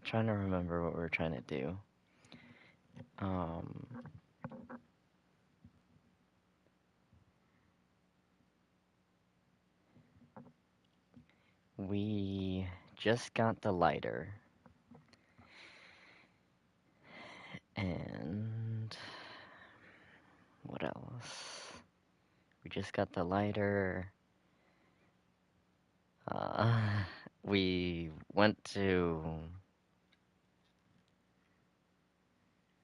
trying to remember what we're trying to do. Um, we just got the lighter. And what else? We just got the lighter. Uh, we went to,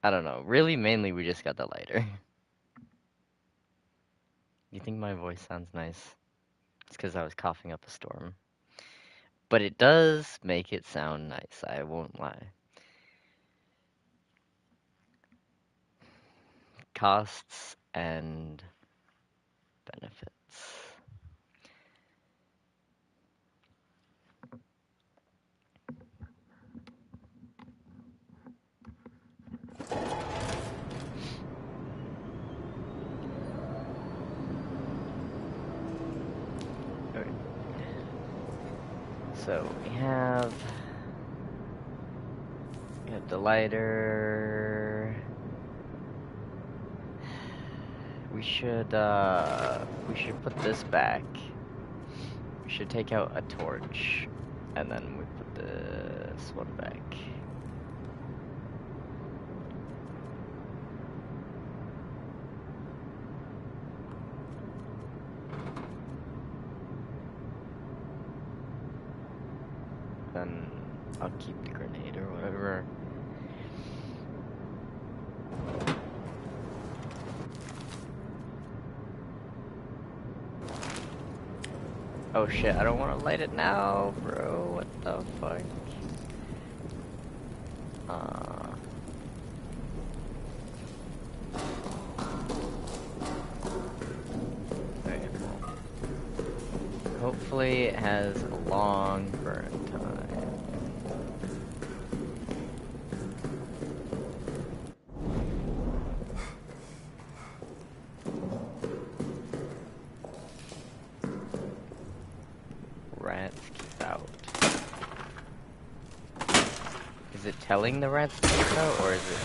I don't know, really mainly we just got the lighter. You think my voice sounds nice? It's because I was coughing up a storm. But it does make it sound nice, I won't lie. Costs and benefits. Okay. So we have the lighter. We should put this back. We should take out a torch, and then we put this one back. Then I'll keep the grenade or whatever. Oh shit, I don't want to light it now, bro. What the fuck? Okay, cool. Hopefully it has a long burn time. Rats keep out. Is it telling the rats to keep out, or is it...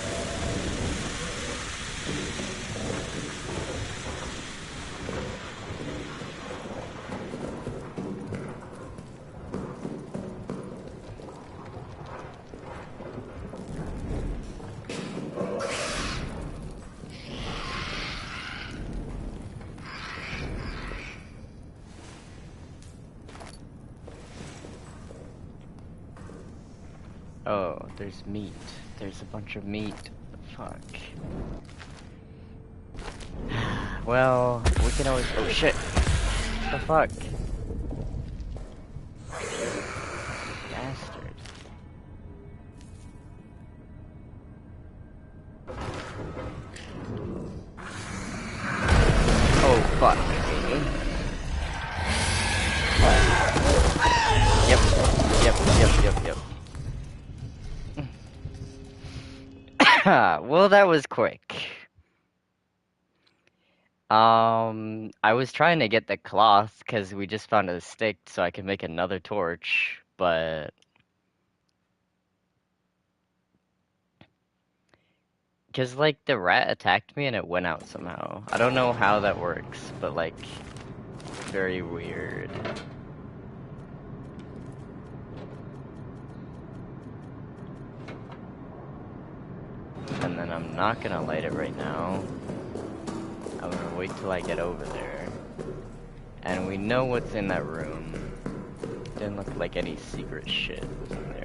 Oh, there's meat. There's a bunch of meat. Fuck. Well, we can always... Oh shit! What the fuck? Bastard. Oh fuck. Yep. Well, that was quick. I was trying to get the cloth because we just found a stick so I could make another torch, but... Because, like, the rat attacked me and it went out somehow. I don't know how that works, but, like, very weird. And then I'm not gonna light it right now. I'm gonna wait till I get over there. And we know what's in that room. Didn't look like any secret shit was in there.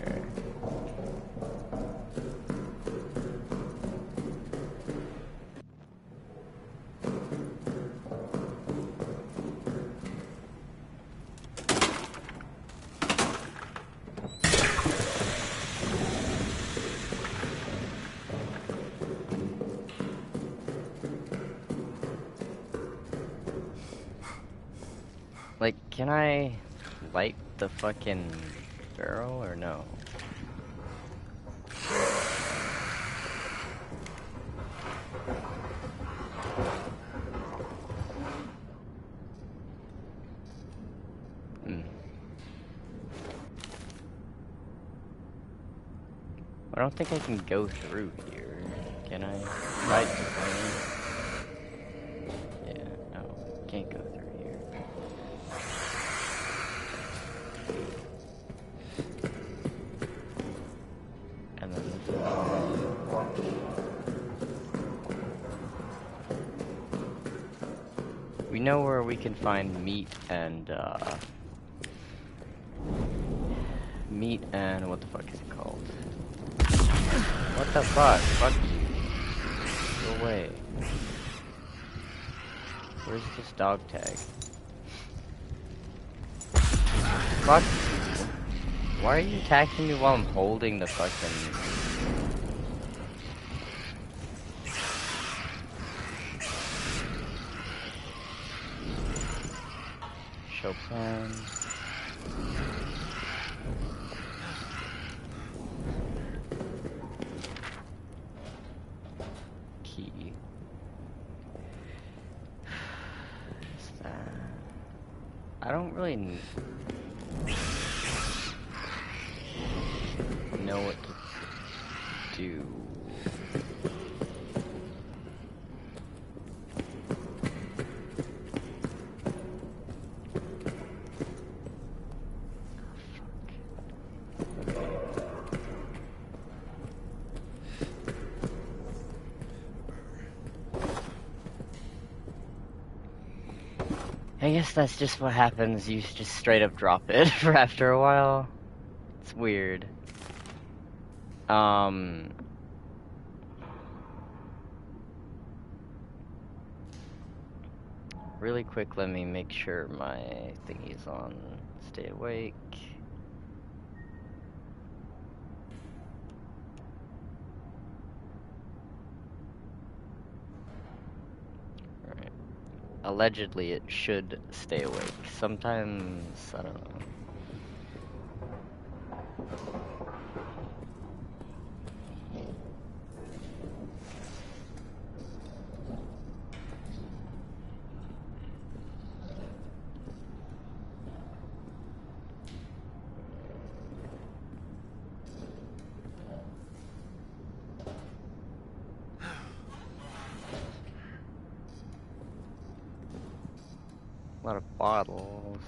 Like, can I light the fucking barrel or no? I don't think I can go through here. Can I? Right. Yeah, no, can't go through here. And then this is... We know where we can find meat and what the fuck is it called? What the fuck? Fuck you. Go away. Where's this dog tag? Fuck. Why are you attacking me while I'm holding the fucking... Chopin. Key. What's that? I don't really know what to do. I guess that's just what happens, you just straight up drop it for after a while. It's weird. Really quick, let me make sure my thingy's on. Stay awake. Alright. Allegedly, it should stay awake. Sometimes, I don't know. A lot of bottles.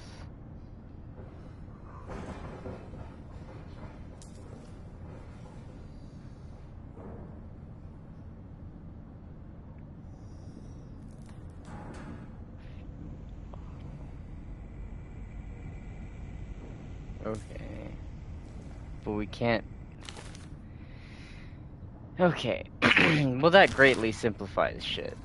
Okay. But we can't... Okay. Well, that greatly simplifies shit.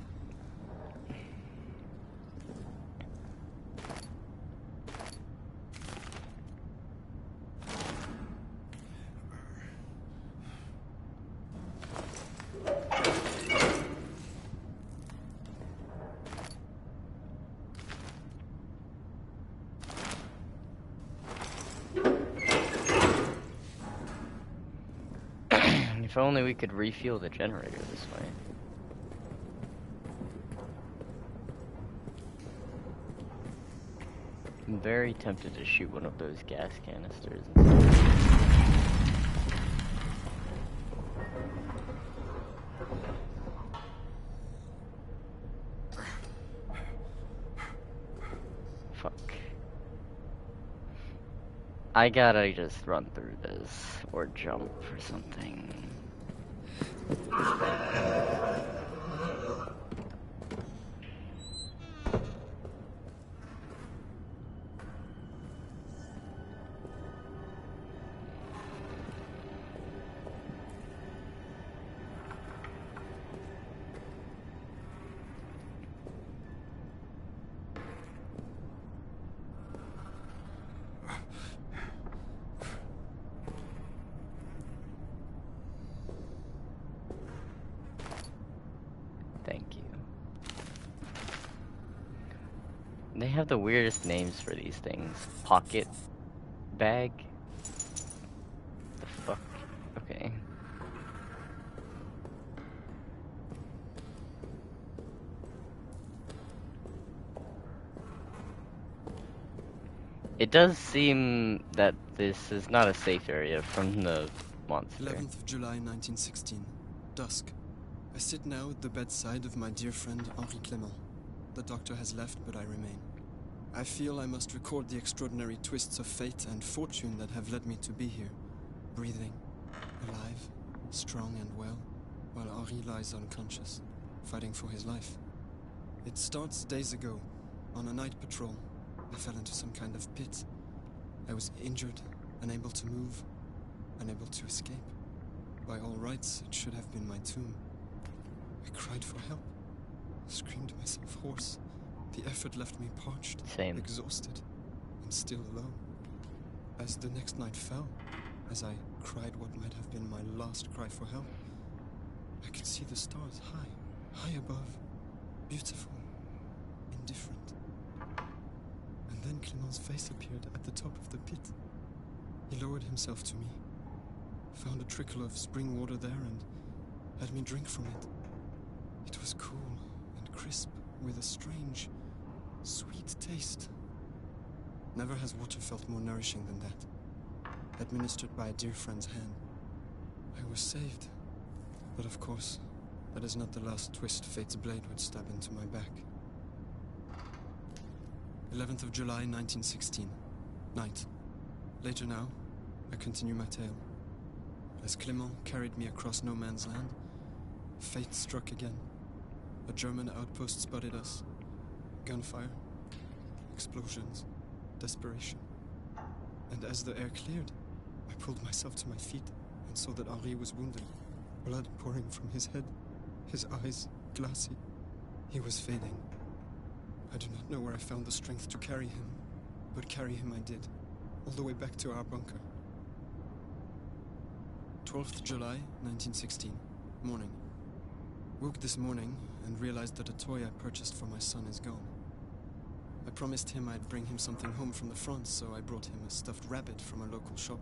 If only we could refuel the generator this way. I'm very tempted to shoot one of those gas canisters instead. Fuck. I gotta just run through this, or jump or something. Thank you. They have the weirdest names for these things. Pocket bag? The fuck? Okay. It does seem that this is not a safe area from the monster. 11th of July 1916. Dusk. I sit now at the bedside of my dear friend Henri Clément. The doctor has left, but I remain. I feel I must record the extraordinary twists of fate and fortune that have led me to be here. Breathing, alive, strong and well, while Henri lies unconscious, fighting for his life. It starts days ago. On a night patrol, I fell into some kind of pit. I was injured, unable to move, unable to escape. By all rights, it should have been my tomb. I cried for help, screamed myself hoarse. The effort left me parched, exhausted, and still alone. As the next night fell, as I cried what might have been my last cry for help, I could see the stars high above, beautiful, indifferent. And then Clément's face appeared at the top of the pit. He lowered himself to me, found a trickle of spring water there, and had me drink from it. It was cool and crisp, with a strange, sweet taste. Never has water felt more nourishing than that. Administered by a dear friend's hand. I was saved. But of course, that is not the last twist fate's blade would stab into my back. 11th of July 1916. Night. Later now, I continue my tale. As Clément carried me across no man's land, fate struck again. A German outpost spotted us. Gunfire, explosions, desperation. And as the air cleared, I pulled myself to my feet and saw that Henri was wounded, blood pouring from his head, his eyes glassy. He was fading. I do not know where I found the strength to carry him, but carry him I did, all the way back to our bunker. 12th July, 1916. Morning. Woke this morning and realized that a toy I purchased for my son is gone. I promised him I'd bring him something home from the front, so I brought him a stuffed rabbit from a local shop.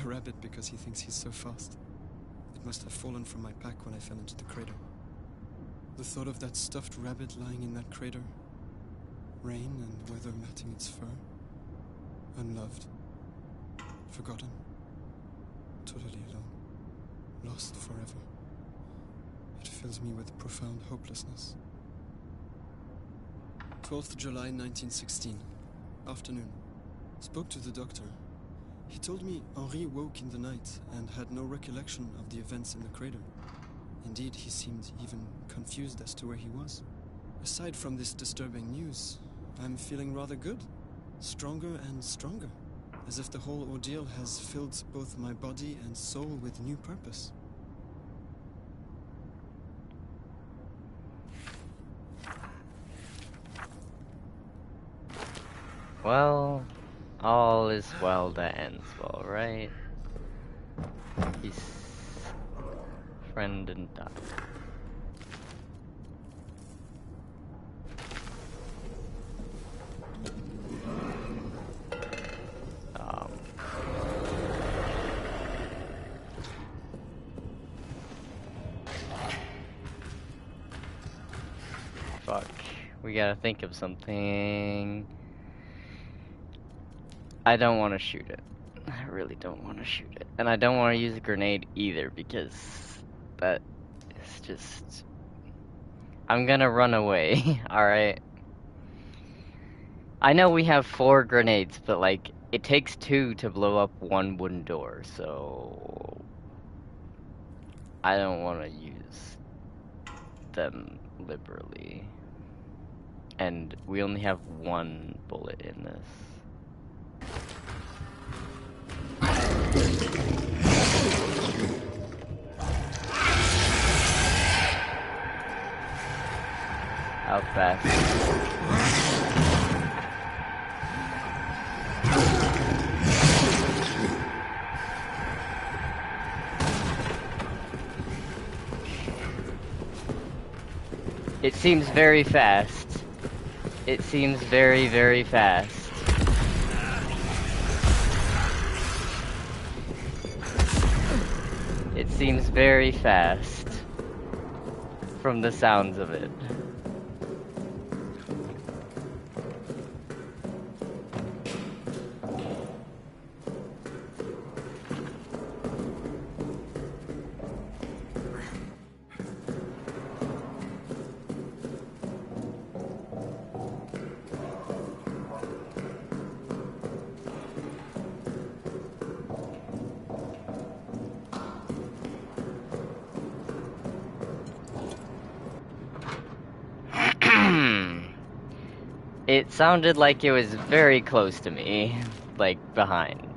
A rabbit because he thinks he's so fast. It must have fallen from my pack when I fell into the crater. The thought of that stuffed rabbit lying in that crater, rain and weather matting its fur, unloved, forgotten, totally alone, lost forever. It fills me with profound hopelessness. 12th July 1916. Afternoon. Spoke to the doctor. He told me Henri woke in the night and had no recollection of the events in the crater. Indeed, he seemed even confused as to where he was. Aside from this disturbing news, I'm feeling rather good. Stronger and stronger. As if the whole ordeal has filled both my body and soul with new purpose. Well, all is well that ends well, right? He's friend and die. Fuck. We gotta think of something. I don't want to shoot it. I really don't want to shoot it. And I don't want to use a grenade either because that is just... I'm gonna run away, alright? I know we have 4 grenades, but like, it takes 2 to blow up 1 wooden door, so... I don't want to use them liberally. And we only have 1 bullet in this. How fast? It seems very fast. It seems very, very fast. It seems very fast. From the sounds of it. It sounded like it was very close to me, like behind.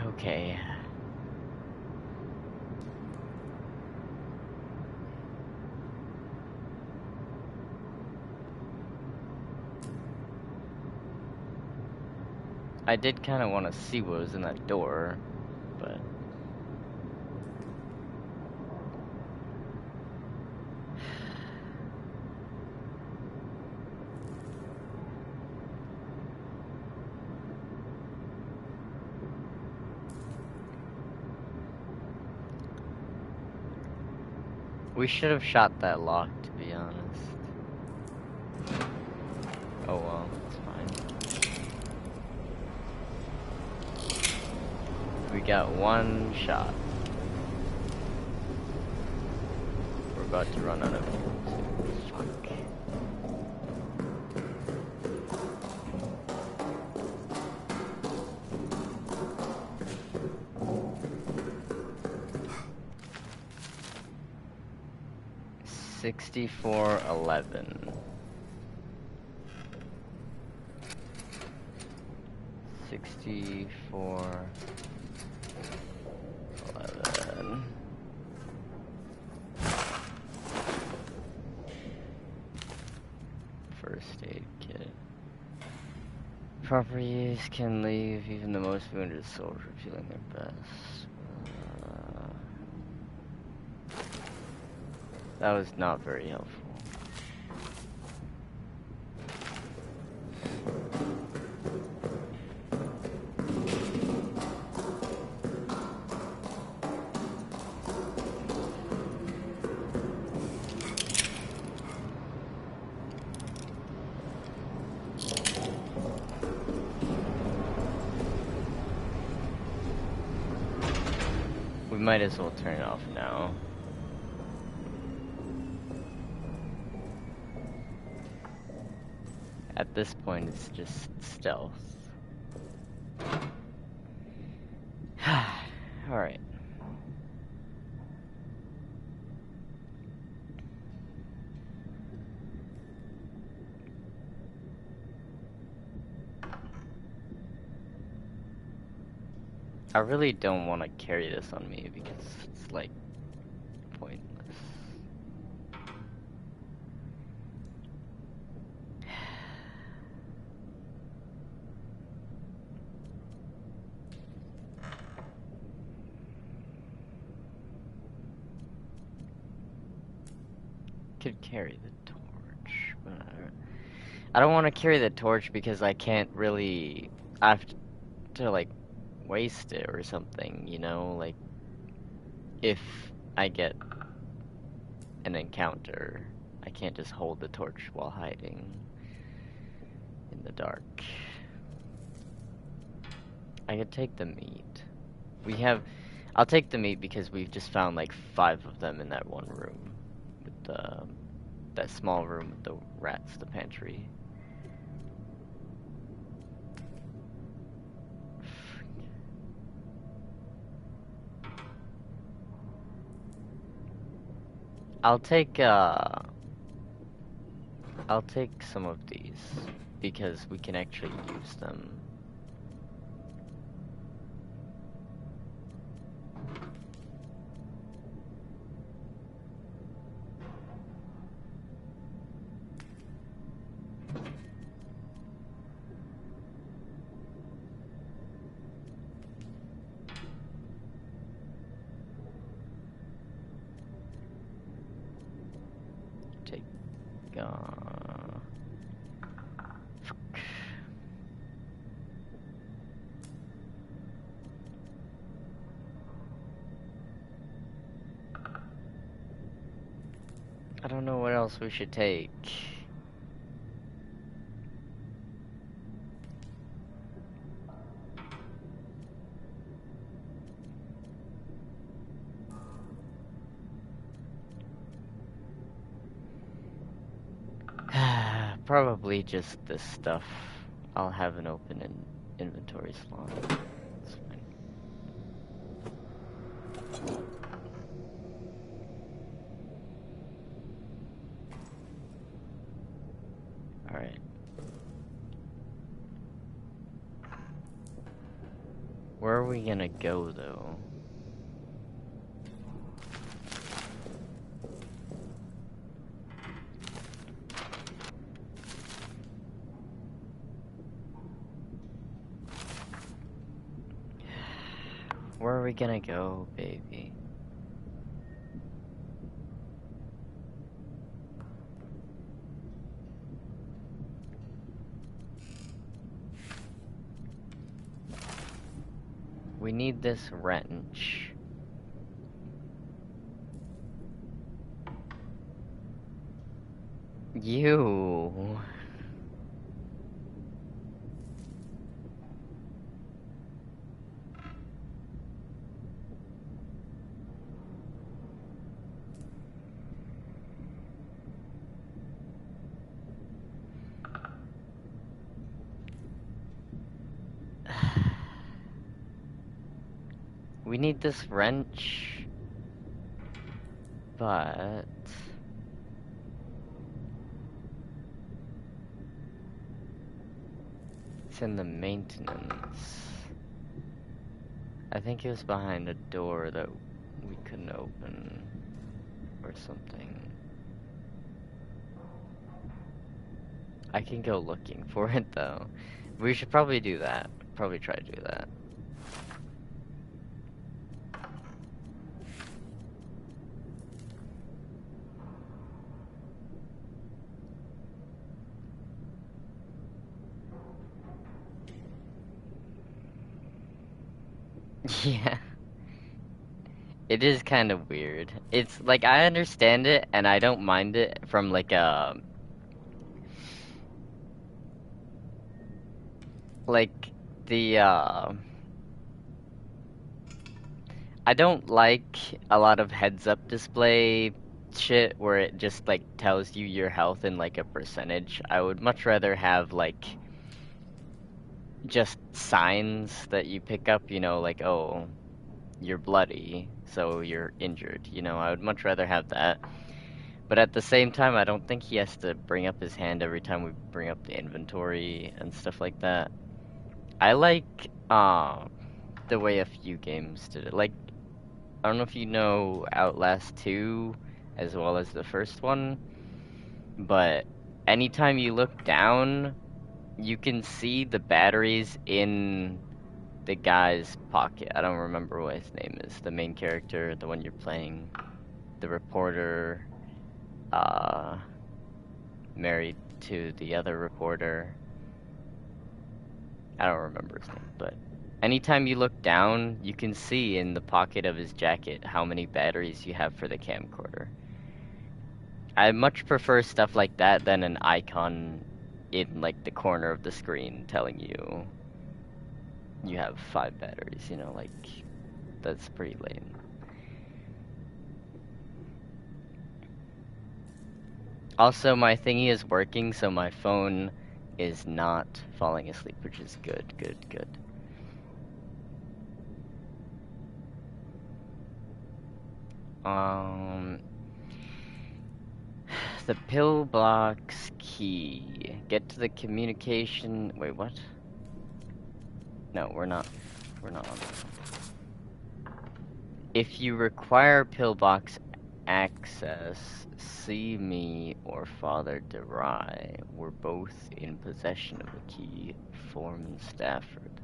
Okay. I did kind of want to see what was in that door, but... We should have shot that lock, to be honest. Oh well, it's fine. We got one shot. We're about to run out of fuel. Fuck. $64.11. 64.11. First aid kit. Properties can leave even the most wounded soldier feeling their best. That was not very helpful. We might as well turn it off now. At this point, it's just stealth. Alright. I really don't want to carry this on me because it's like pointless. Could carry the torch, but I don't want to carry the torch because I can't really. I have to like waste it or something, you know, like if I get an encounter, I can't just hold the torch while hiding in the dark. I could take the meat. I'll take the meat because we've just found like 5 of them in that one room. With that small room with the rats, the pantry. I'll take some of these because we can actually use them. Take I don't know what else we should take. probably just this stuff. I'll have an open inventory slot. It's fine. Alright. Where are we gonna go, though? Where are we gonna go, baby? We need this wrench. You. We need this wrench, but it's in the maintenance. I think it was behind a door that we couldn't open or something. I can go looking for it though. We should probably do that. Probably try to do that. Yeah. It is kind of weird. It's like I understand it and I don't mind it from like the I don't like a lot of heads up display shit where it just like tells you your health in like a percentage. I would much rather have like just signs that you pick up, you know, like, oh, you're bloody, so you're injured, you know. I would much rather have that. But at the same time, I don't think he has to bring up his hand every time we bring up the inventory and stuff like that. I like the way a few games did it. Like, I don't know if you know Outlast 2 as well as the first one, but anytime you look down, you can see the batteries in the guy's pocket. I don't remember what his name is. The main character, the one you're playing, the reporter, married to the other reporter. I don't remember his name, but anytime you look down, you can see in the pocket of his jacket how many batteries you have for the camcorder. I much prefer stuff like that than an icon in like the corner of the screen telling you you have 5 batteries, you know, like, that's pretty lame. Also, my thingy is working, so my phone is not falling asleep, which is good, good, good. The pillbox key. Get to the communication. Wait, what? No, we're not on that. If you require pillbox access, see me or Father DeRye. We're both in possession of the key. Foreman Stafford.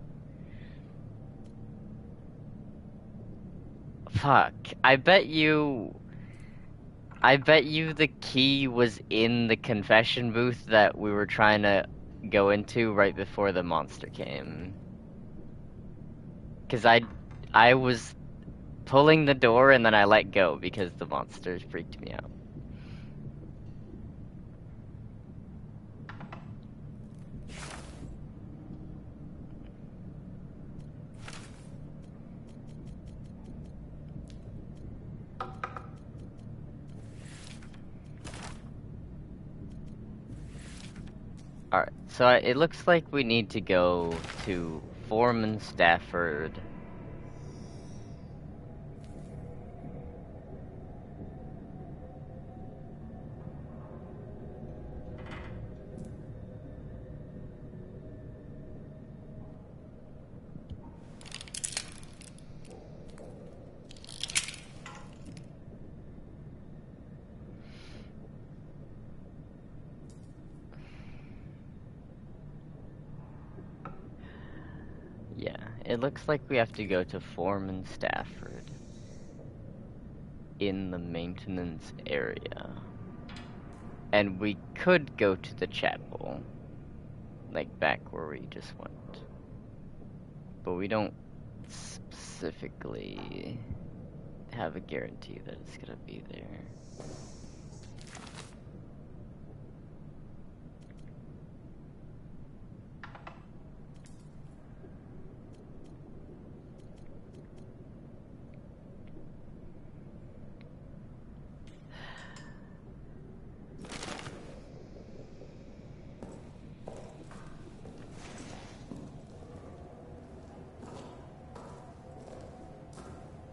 Fuck. I bet you the key was in the confession booth that we were trying to go into right before the monster came. 'Cause I was pulling the door and then I let go because the monsters freaked me out. Alright, so it looks like we need to go to Foreman Stafford. Yeah, it looks like we have to go to Foreman Stafford in the maintenance area. And we could go to the chapel, like back where we just went. But we don't specifically have a guarantee that it's gonna be there.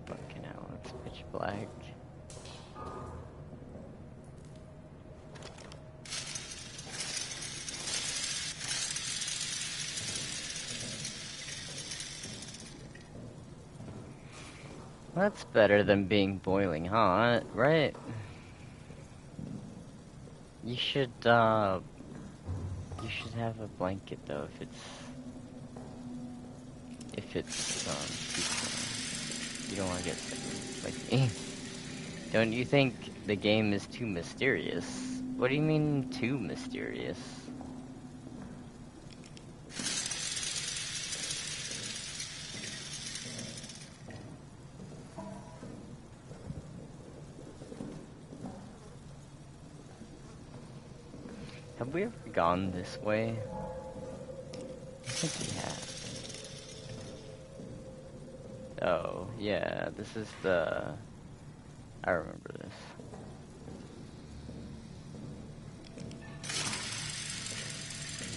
Fucking hell, it's pitch black. That's better than being boiling hot, right? You should have a blanket though if it's too cold. You don't want to get sick like me. Don't you think the game is too mysterious? What do you mean too mysterious? Have we ever gone this way? I think we have. Oh, yeah, this is the... I remember this.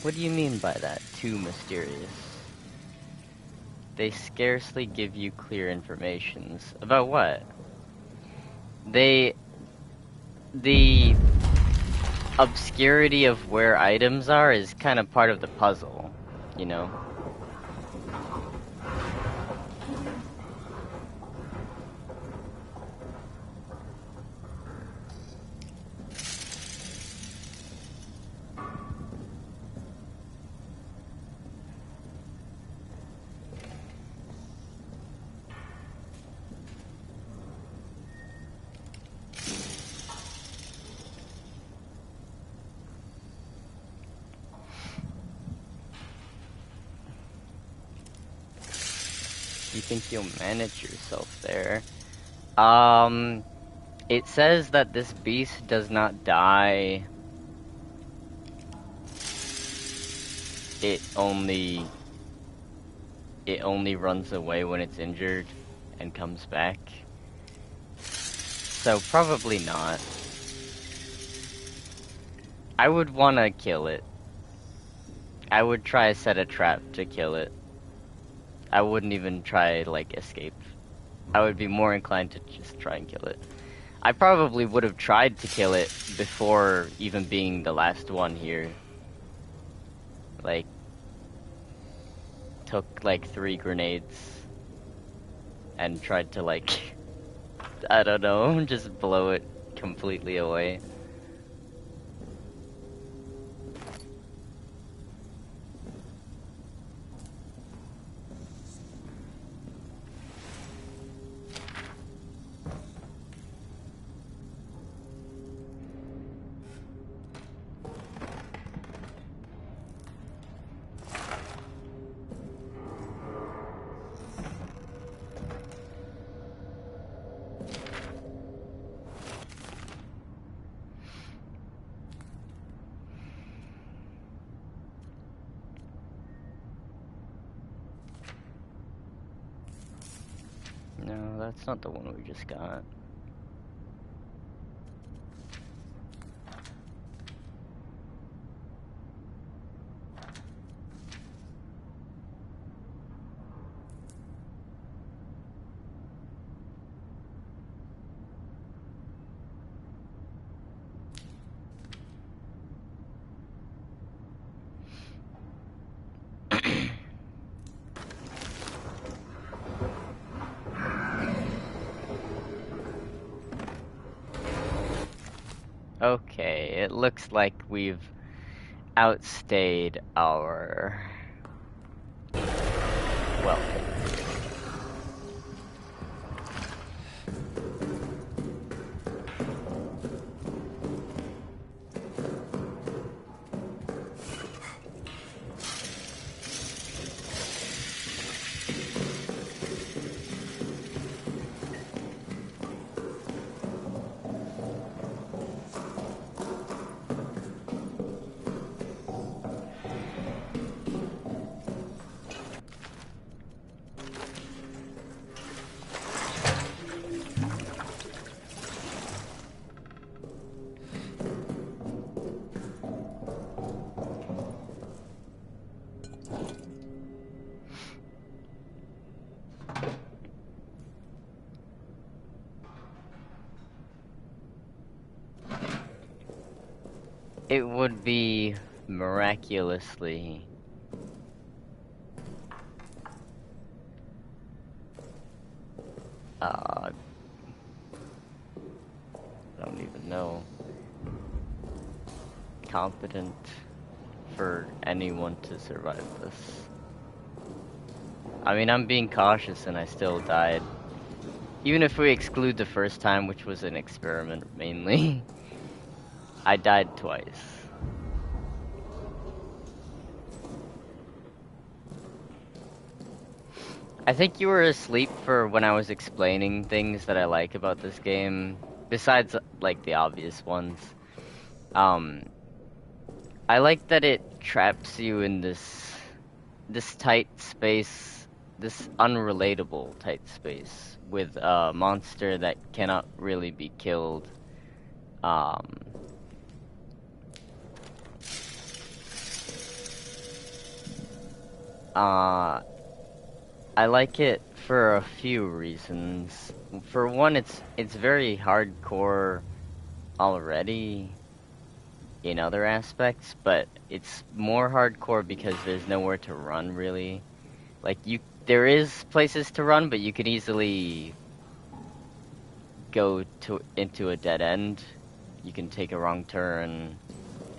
What do you mean by that? Too mysterious? They scarcely give you clear informations. About what? The obscurity of where items are is kind of part of the puzzle, you know? You think you'll manage yourself there? It says that this beast does not die. It only runs away when it's injured and comes back. So probably not. I would wanna kill it. I would try to set a trap to kill it. I wouldn't even try, like, escape. I would be more inclined to just try and kill it. I probably would have tried to kill it before even being the last one here. Like, took, like, 3 grenades and tried to, like, I don't know, just blow it completely away. No, that's not the one we just got. Okay, it looks like we've outstayed our welcome. It would be miraculously I don't even know, competent for anyone to survive this. I mean, I'm being cautious and I still died. Even if we exclude the first time, which was an experiment mainly, I died twice. I think you were asleep for when I was explaining things that I like about this game, besides like the obvious ones. I like that it traps you in this tight space, this unrelatable tight space with a monster that cannot really be killed. I like it for a few reasons. For one, it's very hardcore already in other aspects, but it's more hardcore because there's nowhere to run really. Like there is places to run, but you can easily go into a dead end. You can take a wrong turn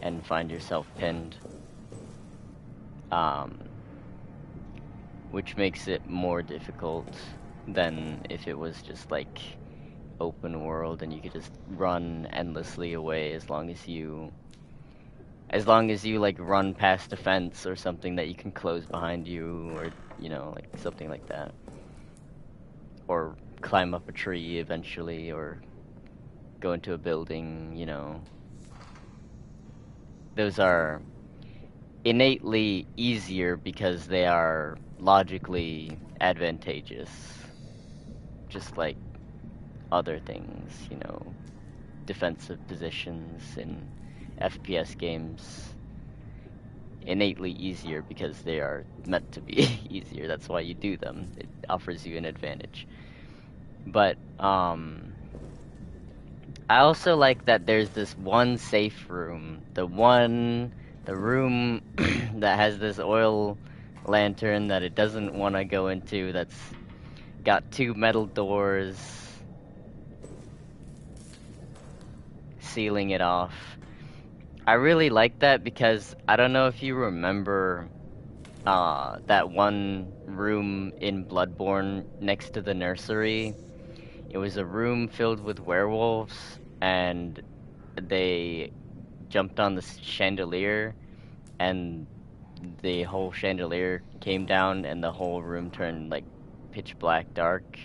and find yourself pinned. Which makes it more difficult than if it was just like open world and you could just run endlessly away as long as you like run past a fence or something that you can close behind you, or you know, like something like that, or climb up a tree eventually, or go into a building, you know. Those are innately easier because they are logically advantageous, just like other things, you know, defensive positions in FPS games. Innately easier because they are meant to be easier. That's why you do them. It offers you an advantage. But I also like that there's this one safe room, the room that has this oil lantern that it doesn't want to go into, that's got two metal doors sealing it off. I really like that because I don't know if you remember that one room in Bloodborne next to the nursery. It was a room filled with werewolves and they jumped on the chandelier and the whole chandelier came down and the whole room turned like pitch black dark.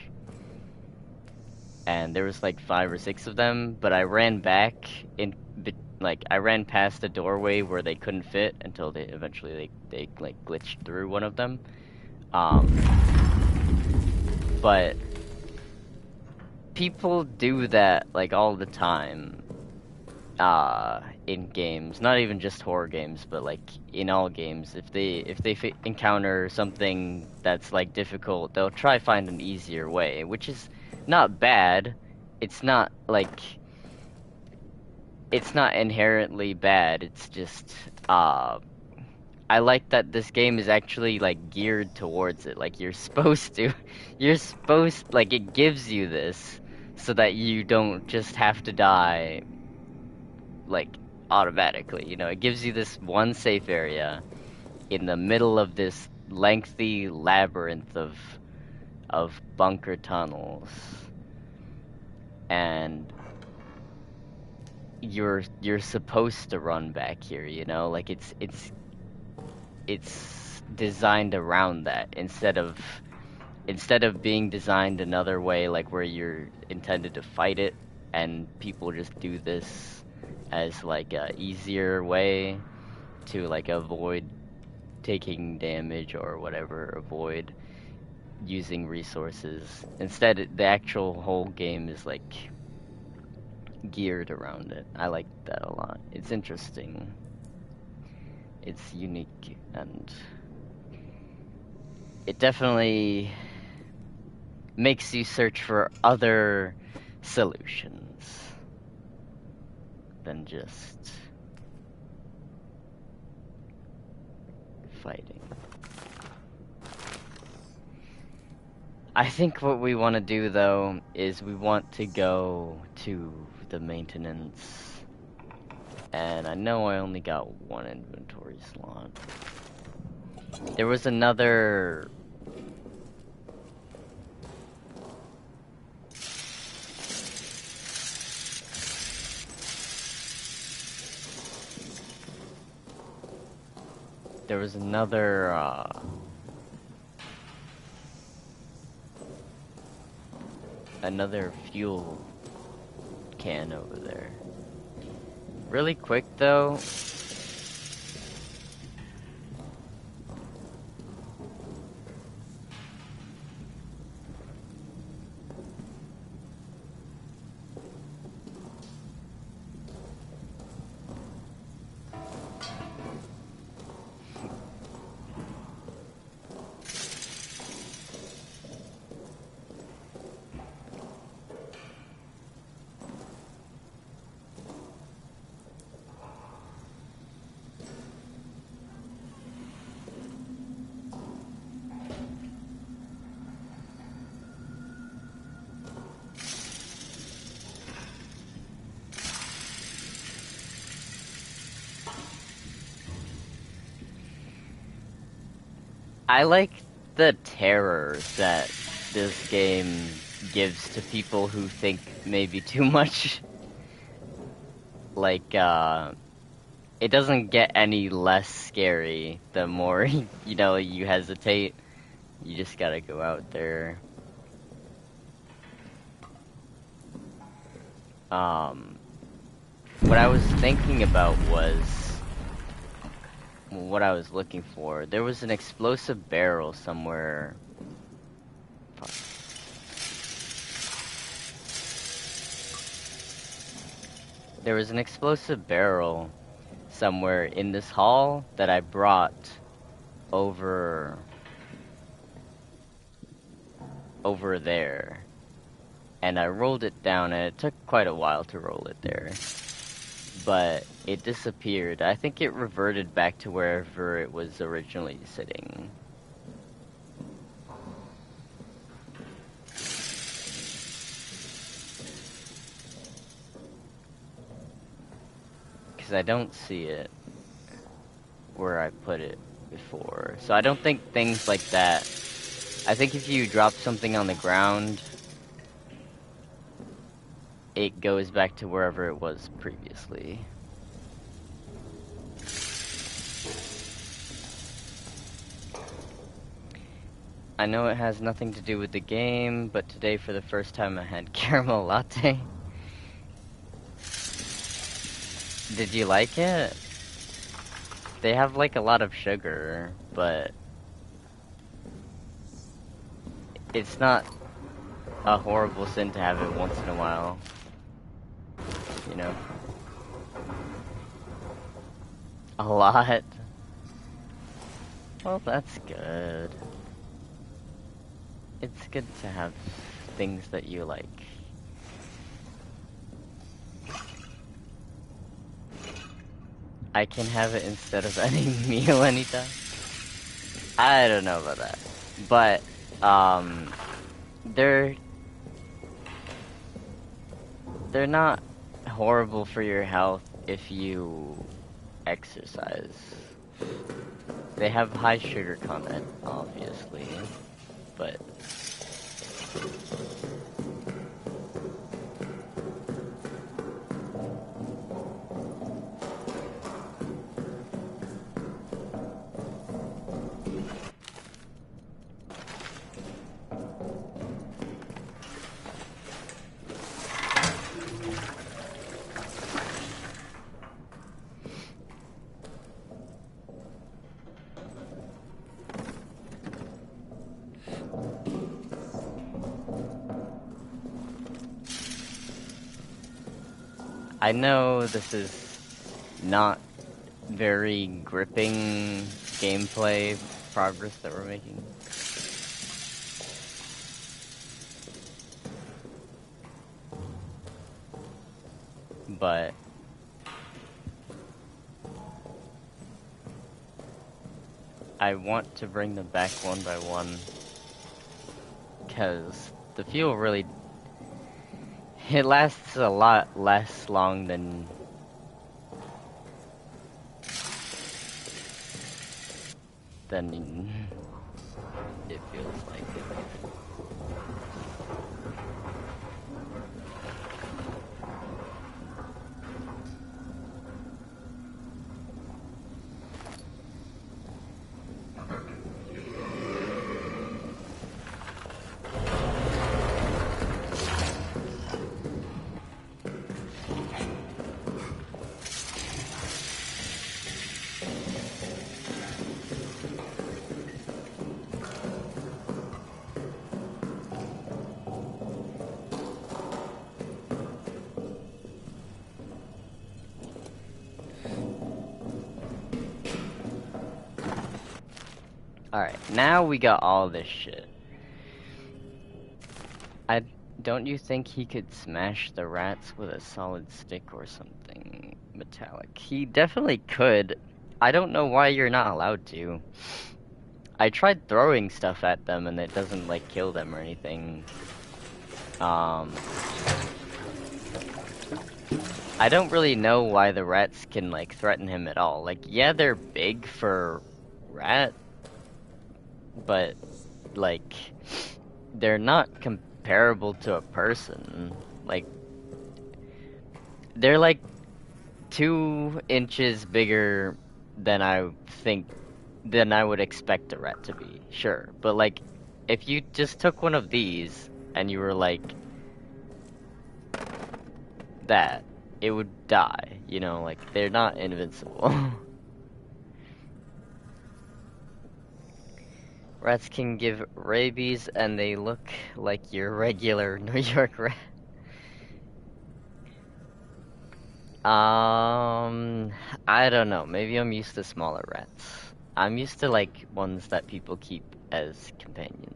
And there was like 5 or 6 of them, but I ran back I ran past the doorway where they couldn't fit until they eventually they like glitched through one of them. But people do that like all the time in games, not even just horror games, but like in all games. If they encounter something that's like difficult, they'll try find an easier way, which is not bad. It's not like it's not inherently bad. It's just I like that this game is actually like geared towards it. Like you're supposed like it gives you this so that you don't just have to die like, automatically, you know? It gives you this one safe area in the middle of this lengthy labyrinth of bunker tunnels. And you're supposed to run back here, you know? Like, it's designed around that instead of being designed another way, like where you're intended to fight it, and people just do this as like a easier way to like avoid taking damage or whatever, avoid using resources. Instead, the actual whole game is like geared around it. I like that a lot. It's interesting. It's unique, and it definitely makes you search for other solutions than just fighting. I think what we want to do, though, is we want to go to the maintenance. And I know I only got one inventory slot. There was another... There was another fuel can over there. Really quick, though. I like the terror that this game gives to people who think maybe too much. Like, it doesn't get any less scary the more, you know, you hesitate. You just gotta go out there. What I was thinking about was... what I was looking for. There was an explosive barrel somewhere. Fuck. There was an explosive barrel somewhere in this hall that I brought over there. And I rolled it down, and it took quite a while to roll it there. But it disappeared. I think it reverted back to wherever it was originally sitting. Because I don't see it where I put it before. So I don't think things like that... I think if you drop something on the ground, it goes back to wherever it was previously. I know it has nothing to do with the game, but today for the first time I had caramel latte. Did you like it? They have like a lot of sugar, but it's not a horrible sin to have it once in a while. You know? A lot? Well, that's good. It's good to have things that you like. I can have it instead of any meal anytime. I don't know about that. But, they're not horrible for your health. if you exercise. They have high sugar content, obviously, but I know this is not very gripping gameplay progress that we're making. But I want to bring them back one by one, because the fuel really, it lasts a lot less long than it feels like. Alright, now we got all this shit. Don't you think he could smash the rats with a solid stick or something metallic? He definitely could. I don't know why you're not allowed to. I tried throwing stuff at them and it doesn't like kill them or anything. I don't really know why the rats can like threaten him at all. Like, yeah, they're big for rat, but like they're not comparable to a person. Like, they're like 2 inches bigger than I would expect a rat to be, sure. But like, if you just took one of these and you were like that, it would die, you know, like they're not invincible. Rats can give rabies and they look like your regular New York rat. I don't know. Maybe I'm used to smaller rats. I'm used to like ones that people keep as companions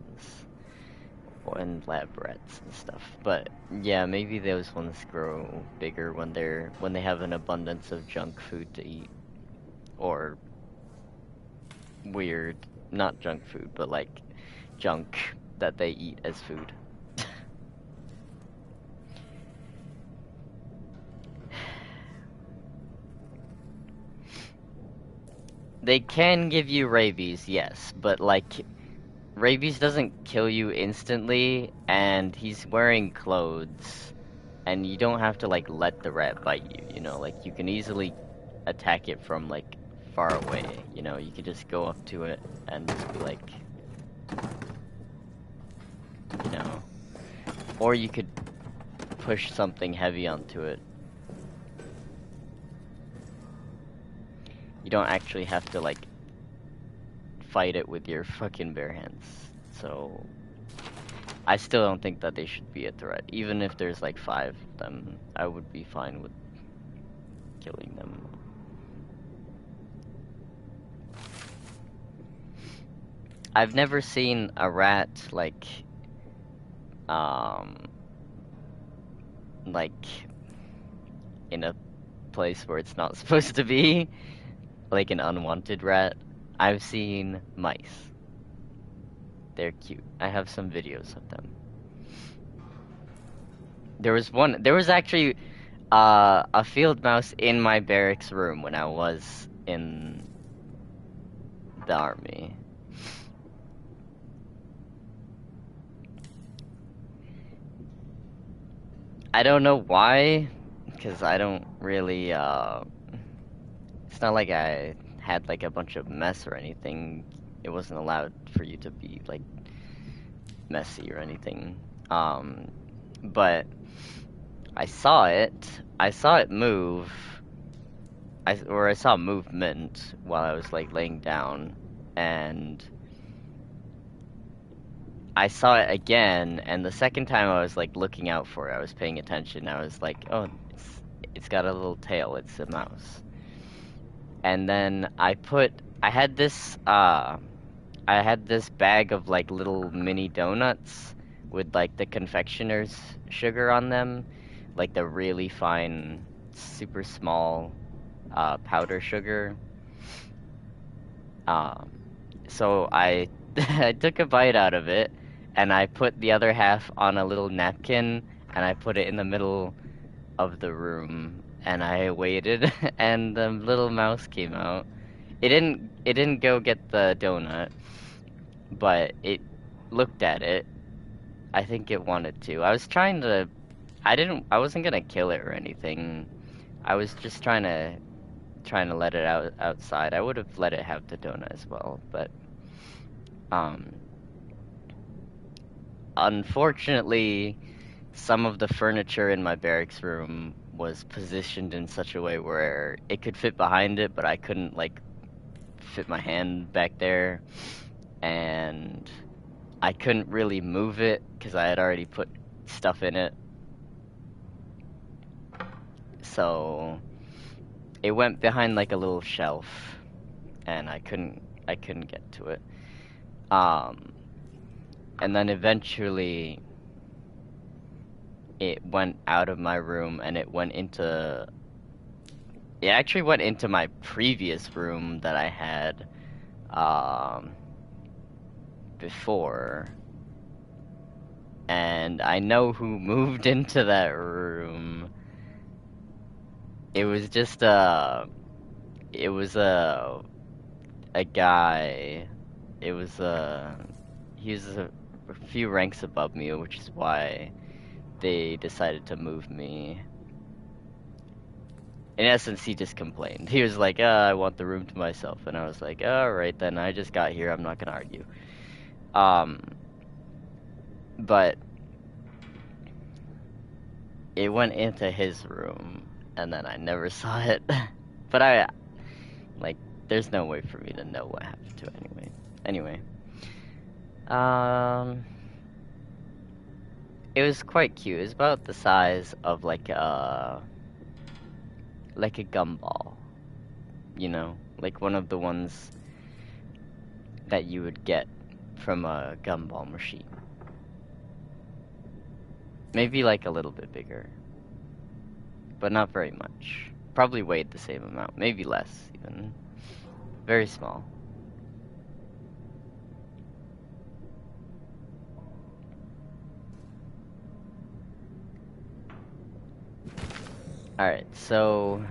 and lab rats and stuff. But yeah, maybe those ones grow bigger when they have an abundance of junk food to eat, or weird, not junk food, but like junk that they eat as food. They can give you rabies, yes, but like rabies doesn't kill you instantly, and he's wearing clothes, and you don't have to like let the rat bite you, you know, like you can easily attack it from like far away, you know, you could just go up to it and just be like, you know, or you could push something heavy onto it. You don't actually have to like fight it with your fucking bare hands. So I still don't think that they should be a threat. Even if there's like 5 of them, I would be fine with killing them. I've never seen a rat like in a place where it's not supposed to be, like an unwanted rat. I've seen mice. They're cute. I have some videos of them. There was actually A field mouse in my barracks room when I was in the army. I don't know why, because I don't really, it's not like I had like a bunch of mess or anything. It wasn't allowed for you to be like messy or anything. But I saw it move. I saw movement while I was like laying down, and I saw it again, and the second time I was like looking out for it, I was paying attention. I was like, oh, it's got a little tail, it's a mouse. And then I had this bag of like little mini donuts with like the confectioner's sugar on them, like the really fine, super small powder sugar. So I I took a bite out of it, and I put the other half on a little napkin, and I put it in the middle of the room, and I waited, and the little mouse came out. It didn't go get the donut, but it looked at it. I think it wanted to. I wasn't gonna kill it or anything. I was just trying to let it outside. I would have let it have the donut as well, but um unfortunately some of the furniture in my barracks room was positioned in such a way where it could fit behind it, but I couldn't like fit my hand back there, and I couldn't really move it because I had already put stuff in it. So it went behind like a little shelf, and I couldn't get to it. Um, and then eventually it went out of my room, and it actually went into my previous room that I had before, and I know who moved into that room. It was just it was a guy. He was a few ranks above me, which is why they decided to move me. In essence, he just complained. He was like, I want the room to myself. And I was like, alright then, I just got here, I'm not gonna argue. But it went into his room, and then I never saw it. But there's no way for me to know what happened to it anyway. Anyway. It was quite cute. It was about the size of like a gumball, you know, like one of the ones that you would get from a gumball machine. Maybe like a little bit bigger, but not very much. Probably weighed the same amount, maybe less even. Very small. Alright, so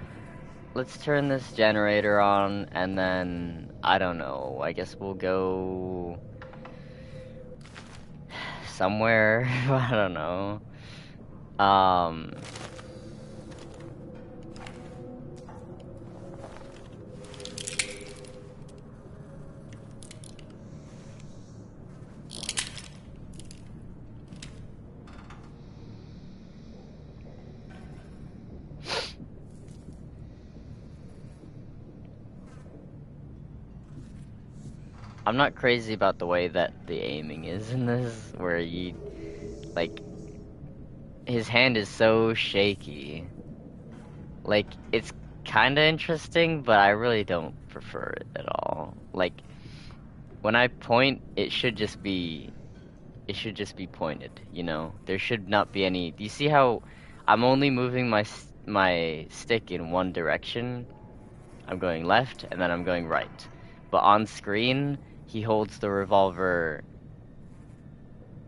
let's turn this generator on, and then, I don't know, I guess we'll go somewhere. I don't know. I'm not crazy about the way that the aiming is in this, where like, his hand is so shaky. Like, it's kinda interesting, but I really don't prefer it at all. Like, when I point, it should just be pointed, you know? There should not be any... Do you see how I'm only moving my stick in one direction? I'm going left, and then I'm going right. But on screen, he holds the revolver,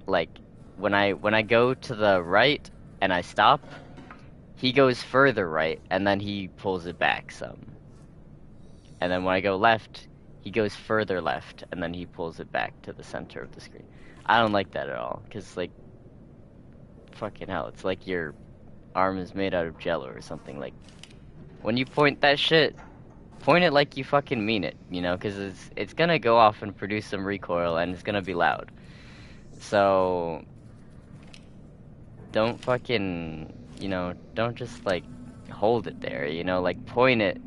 like, when I go to the right and I stop, he goes further right, and then he pulls it back some. And then when I go left, he goes further left, and then he pulls it back to the center of the screen. I don't like that at all, because, like, fucking hell, it's like your arm is made out of jello or something. Like, when you point that shit, point it like you fucking mean it, you know, because it's gonna go off and produce some recoil, and it's gonna be loud. So, don't fucking, you know, don't just, like, hold it there, you know, like, point it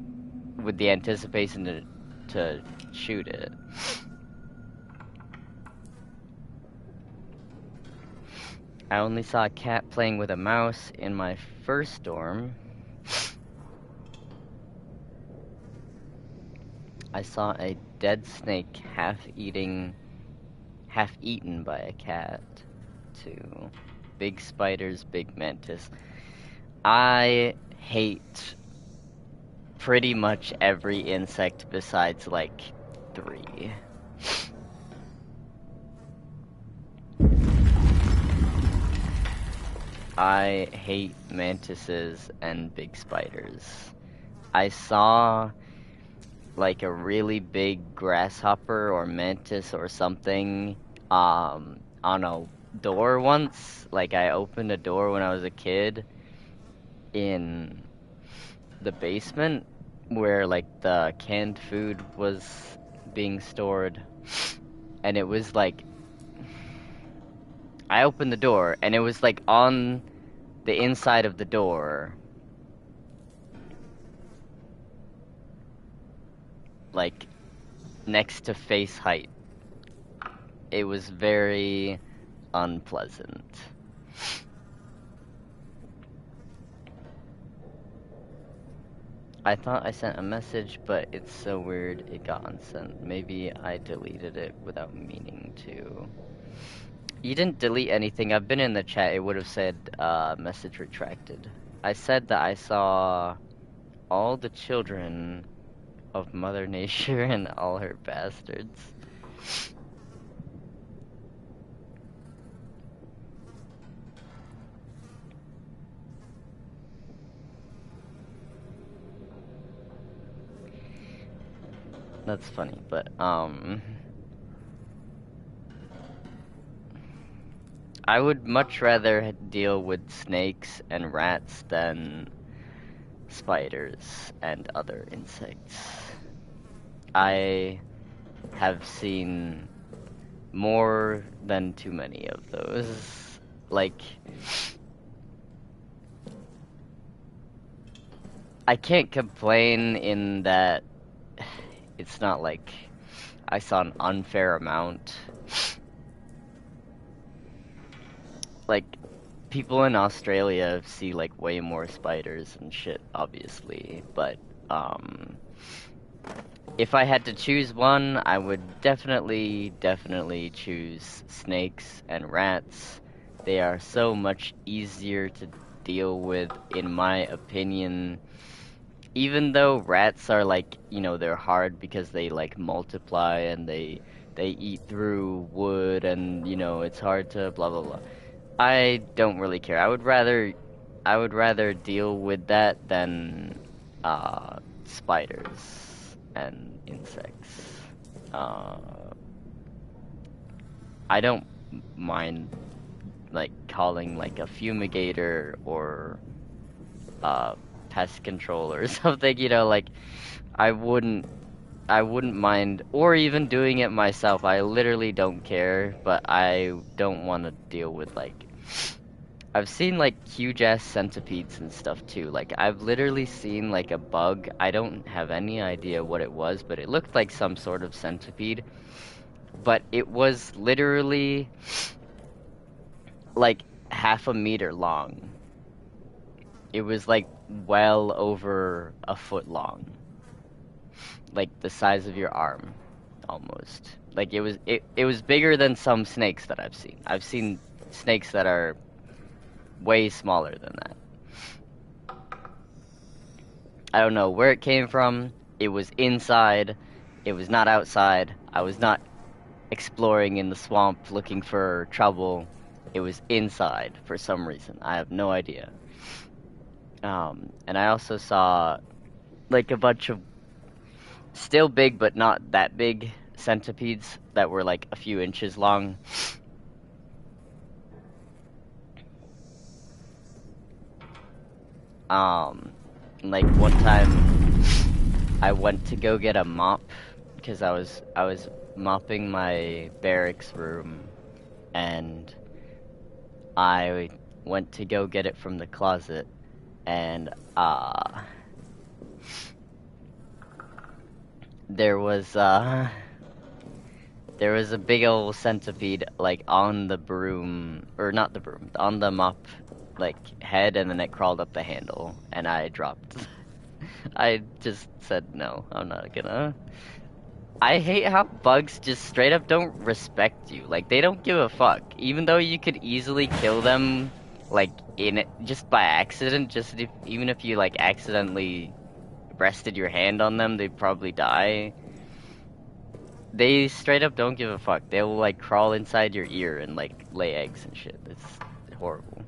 with the anticipation to shoot it. I only saw a cat playing with a mouse in my first dorm. I saw a dead snake half eaten by a cat, too. Big spiders, big mantis. I hate pretty much every insect besides, like, 3. I hate mantises and big spiders. I saw, like, a really big grasshopper or mantis or something on a door once. Like, I opened a door when I was a kid in the basement where, like, the canned food was being stored, and it was like, I opened the door and it was like on the inside of the door, like next to face height. It was very unpleasant. I thought I sent a message, but it's so weird it got unsent. Maybe I deleted it without meaning to. You didn't delete anything. I've been in the chat. It would have said message retracted. I said that I saw all the children of Mother Nature and all her bastards. That's funny, but I would much rather deal with snakes and rats than spiders and other insects. I have seen more than too many of those. Like, I can't complain in that it's not like I saw an unfair amount. Like, people in Australia see, like, way more spiders and shit, obviously, but, if I had to choose one, I would definitely choose snakes and rats. They are so much easier to deal with, in my opinion. Even though rats are, like, you know, they're hard because they, like, multiply and they eat through wood and, you know, it's hard to blah blah blah. I don't really care. I would rather deal with that than spiders and insects. I don't mind, like, calling, like, a fumigator or pest control or something, you know, like, I wouldn't mind, or even doing it myself. I literally don't care, but I don't want to deal with, like, I've seen, like, huge-ass centipedes and stuff, too. Like, I've literally seen, like, a bug. I don't have any idea what it was, but it looked like some sort of centipede. But it was literally, like, half a meter long. It was, like, well over a foot long. Like, the size of your arm, almost. Like, it was bigger than some snakes that I've seen. I've seen snakes that are way smaller than that. I don't know where it came from. It was inside. It was not outside. I was not exploring in the swamp looking for trouble. It was inside for some reason. I have no idea. And I also saw like a bunch of still big but not that big centipedes that were like a few inches long. Like one time I went to go get a mop because I was mopping my barracks room, and I went to go get it from the closet, and there was a big old centipede like on the broom, or not the broom, on the mop like head, and then it crawled up the handle and I dropped. I just said no, I'm not gonna. I hate how bugs just straight up don't respect you. Like, they don't give a fuck. Even though you could easily kill them, like, just by accident, even if you, like, accidentally rested your hand on them, they'd probably die. They straight up don't give a fuck. They'll, like, crawl inside your ear and, like, lay eggs and shit. It's horrible.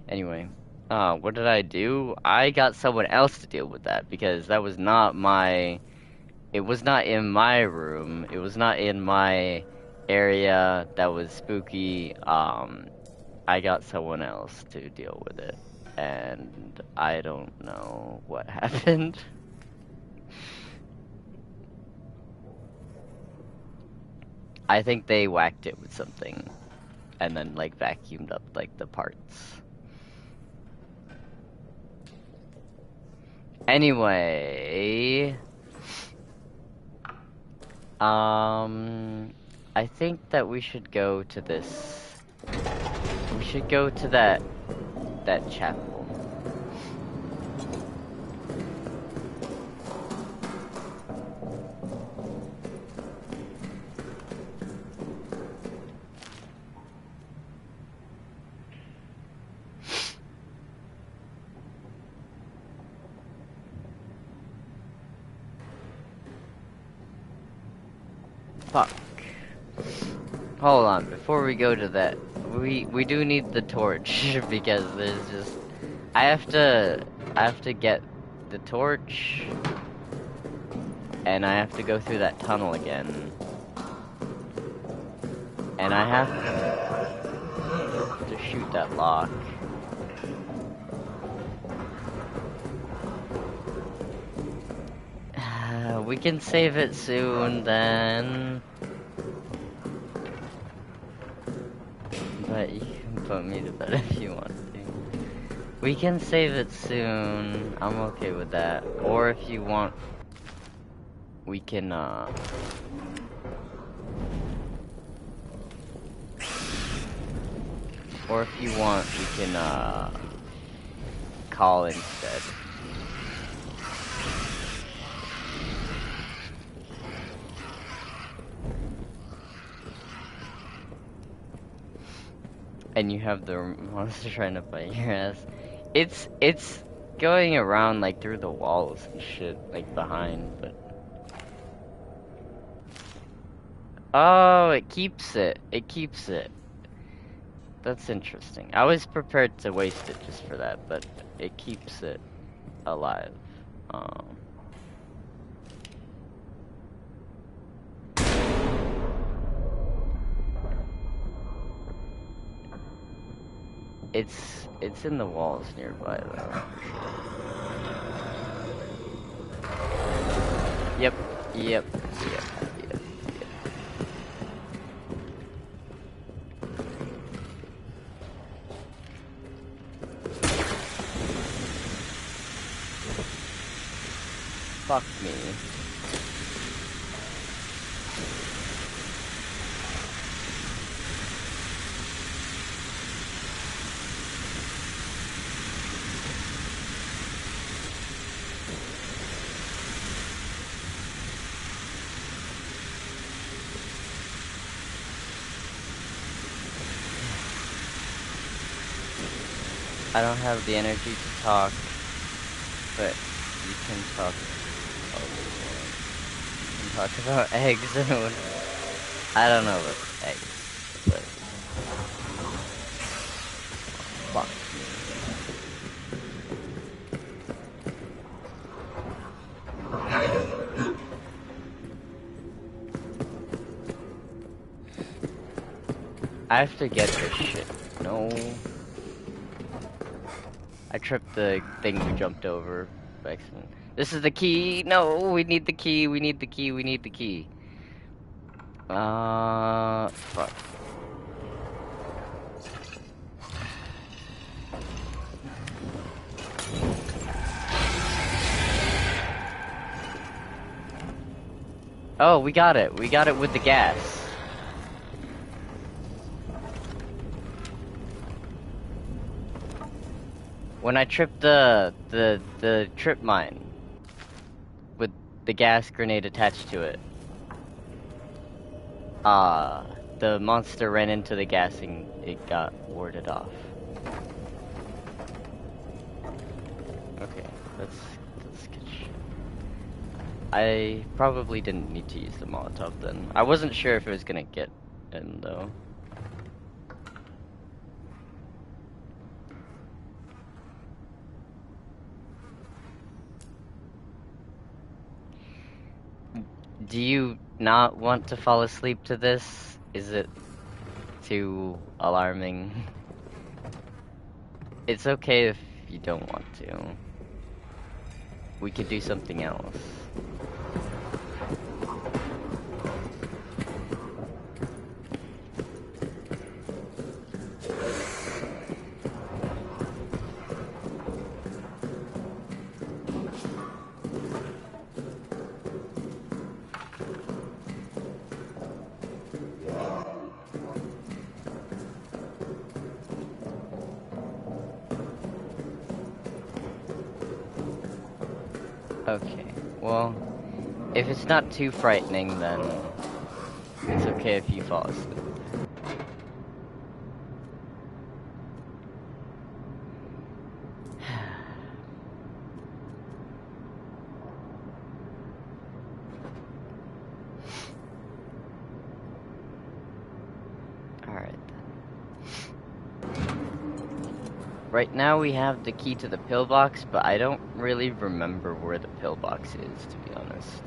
Anyway, what did I do? I got someone else to deal with that, because that was not my... It was not in my room. It was not in my area that was spooky. I got someone else to deal with it, and I don't know what happened. I think they whacked it with something, and then like vacuumed up like the parts. Anyway, I think that we should go to this. We should go to that chapel. Fuck. Hold on, before we go to that, we do need the torch because there's just I have to get the torch, and I have to go through that tunnel again, and I have to shoot that lock. We can save it soon then. But you can put me to bed if you want to. We can save it soon. I'm okay with that. Or if you want, we can or if you want, we can call instead. And you have the monster trying to bite your ass. It's going around like through the walls and shit, like behind, but oh, it keeps it. It keeps it. That's interesting. I was prepared to waste it just for that, but it keeps it alive. It's in the walls nearby though. Yep. Fuck me. I don't have the energy to talk, but you can talk. Oh, you can talk about eggs and I don't know about eggs, but fuck me. I have to get this shit. No. I tripped the thing we jumped over by accident. This is the key. No, we need the key. We need the key. We need the key. Fuck. Oh, we got it. We got it with the gas. When I tripped the trip mine with the gas grenade attached to it, the monster ran into the gas and it got warded off. Okay, that's sketchy. I probably didn't need to use the Molotov then. I wasn't sure if it was gonna get in though. Do you not want to fall asleep to this? Is it too alarming? It's okay if you don't want to. We could do something else. Okay, well, if it's not too frightening, then it's okay if you fall asleep. Alright. Right now we have the key to the pillbox, but I don't really remember where the pillbox is, to be honest.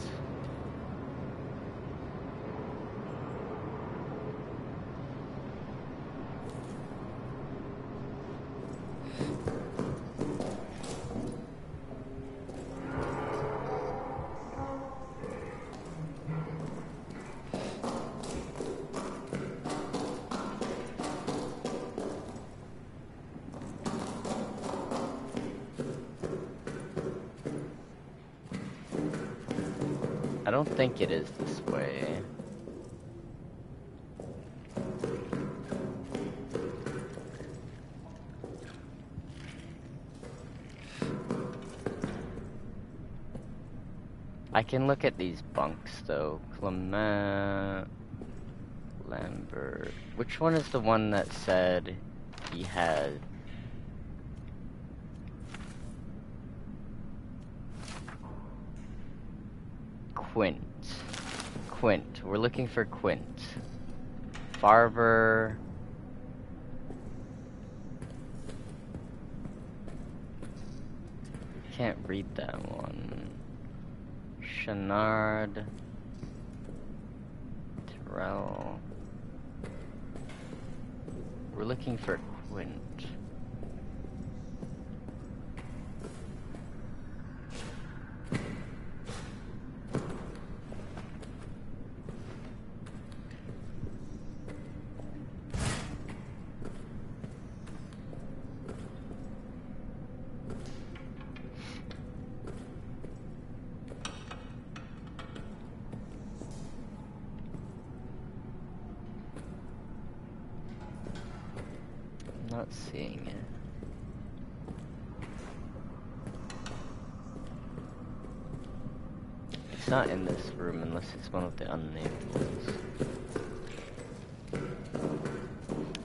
I don't think it is this way. I can look at these bunks though. Clement, Lambert. Which one is the one that said he had? Quint. We're looking for Quint. Barber. Can't read that one. Chenard. Terrell. We're looking for Quint. Not seeing it. It's not in this room unless it's one of the unnamed ones.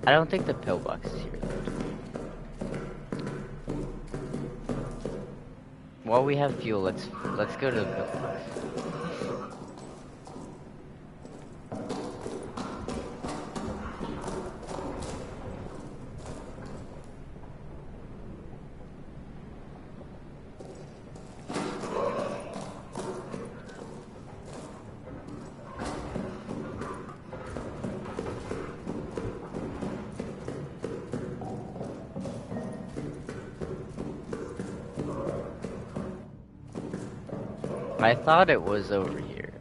I don't think the pillbox is here though. While we have fuel, let's go to the pillbox. I thought it was over here.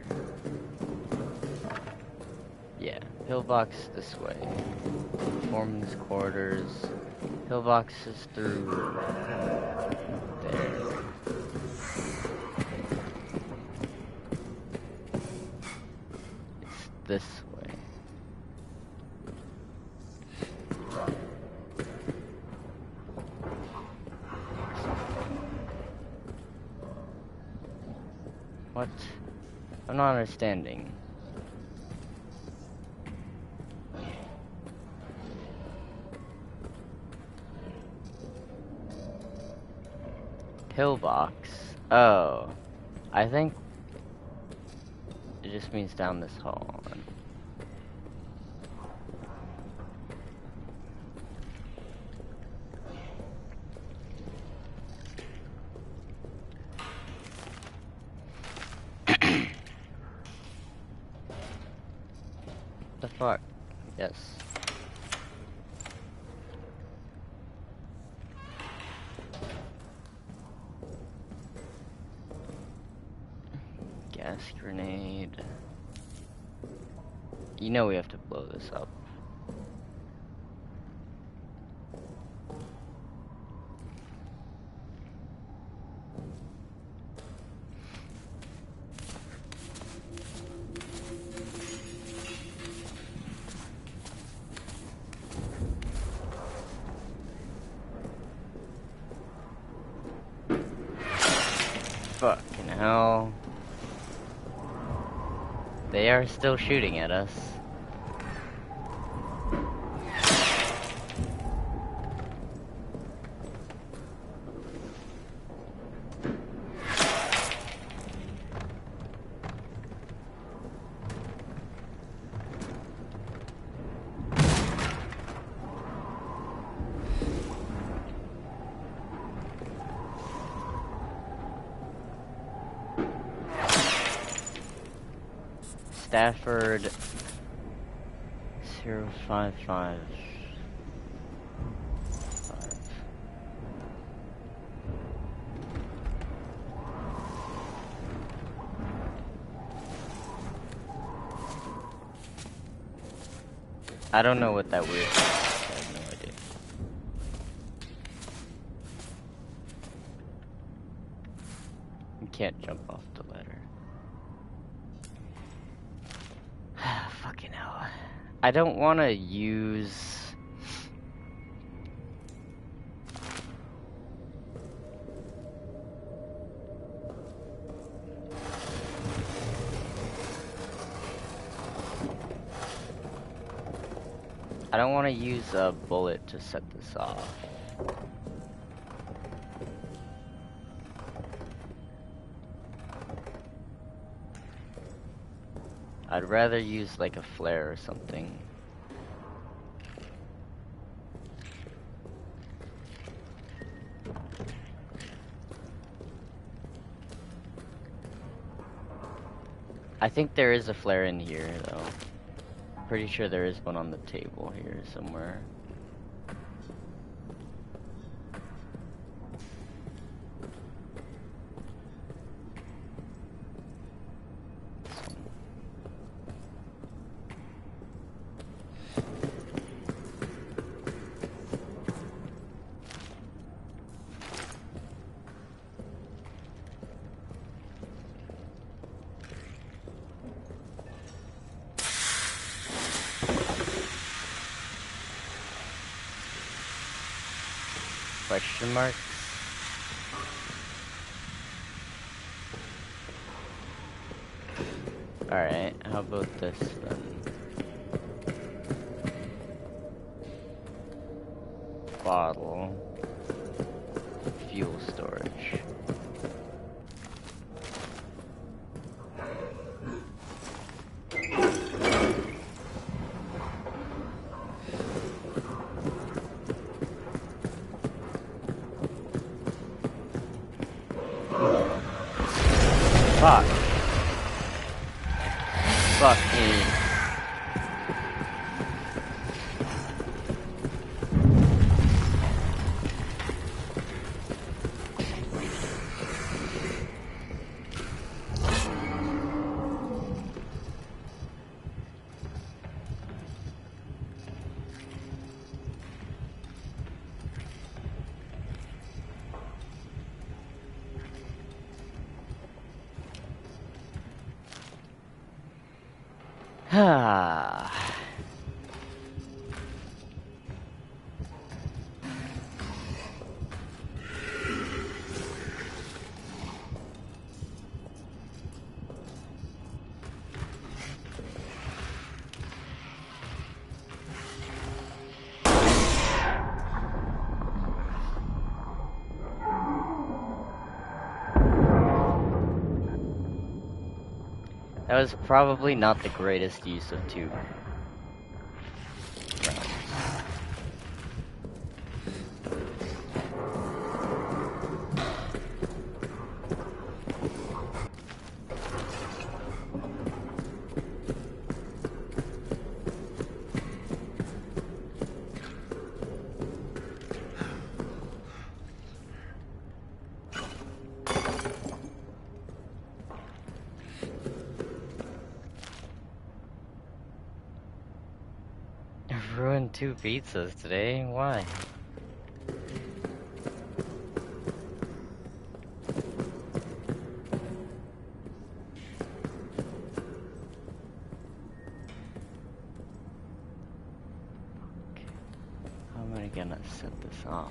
Yeah, pillbox this way. Foreman's quarters. Pillbox is through there. It's this way. What? I'm not understanding. Pillbox. Oh. I think it just means down this hall. The fuck? Yes. Gas grenade. You know we have to blow this up. Fucking hell. They are still shooting at us. Stafford 055. I don't know what that weird is. I have no idea. You can't jump off the ladder. Fucking hell. I don't want to use... I don't want to use a bullet to set this off. I'd rather use like a flare or something. I think there is a flare in here though. Pretty sure there is one on the table here somewhere. Question marks? Alright, how about this then? Bottle. Fuel storage. Fuck. Fuck me. Ah. That was probably not the greatest use of 2 rounds. I've ruined 2 pizzas today. Why? Okay. How am I gonna set this off?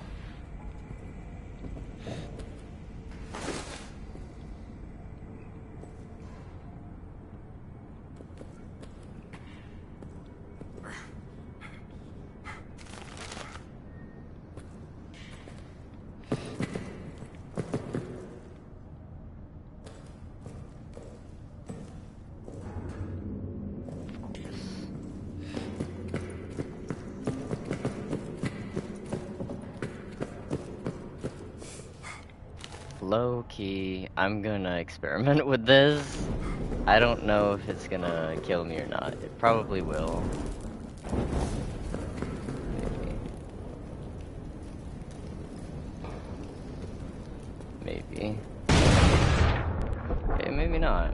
Low key, I'm gonna experiment with this. I don't know if it's gonna kill me or not. It probably will. Maybe. Okay, maybe not.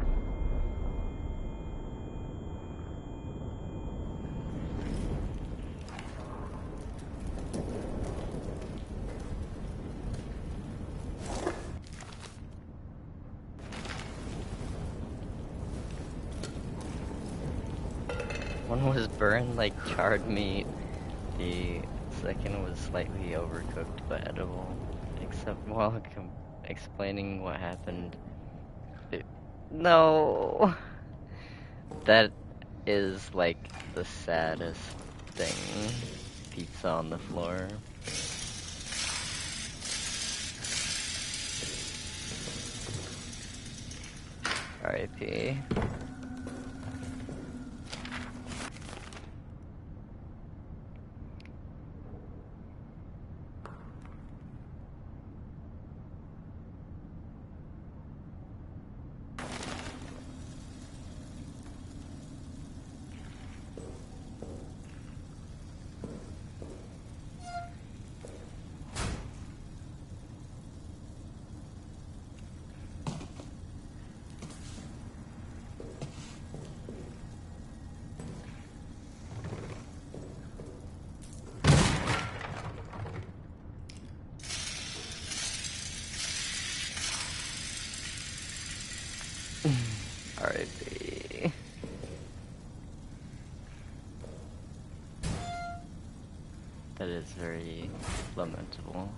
One was burned like charred meat. The second was slightly overcooked but edible. Except while explaining what happened. No! That is like the saddest thing. Pizza on the floor. R.I.P. R.I.P. That is very lamentable.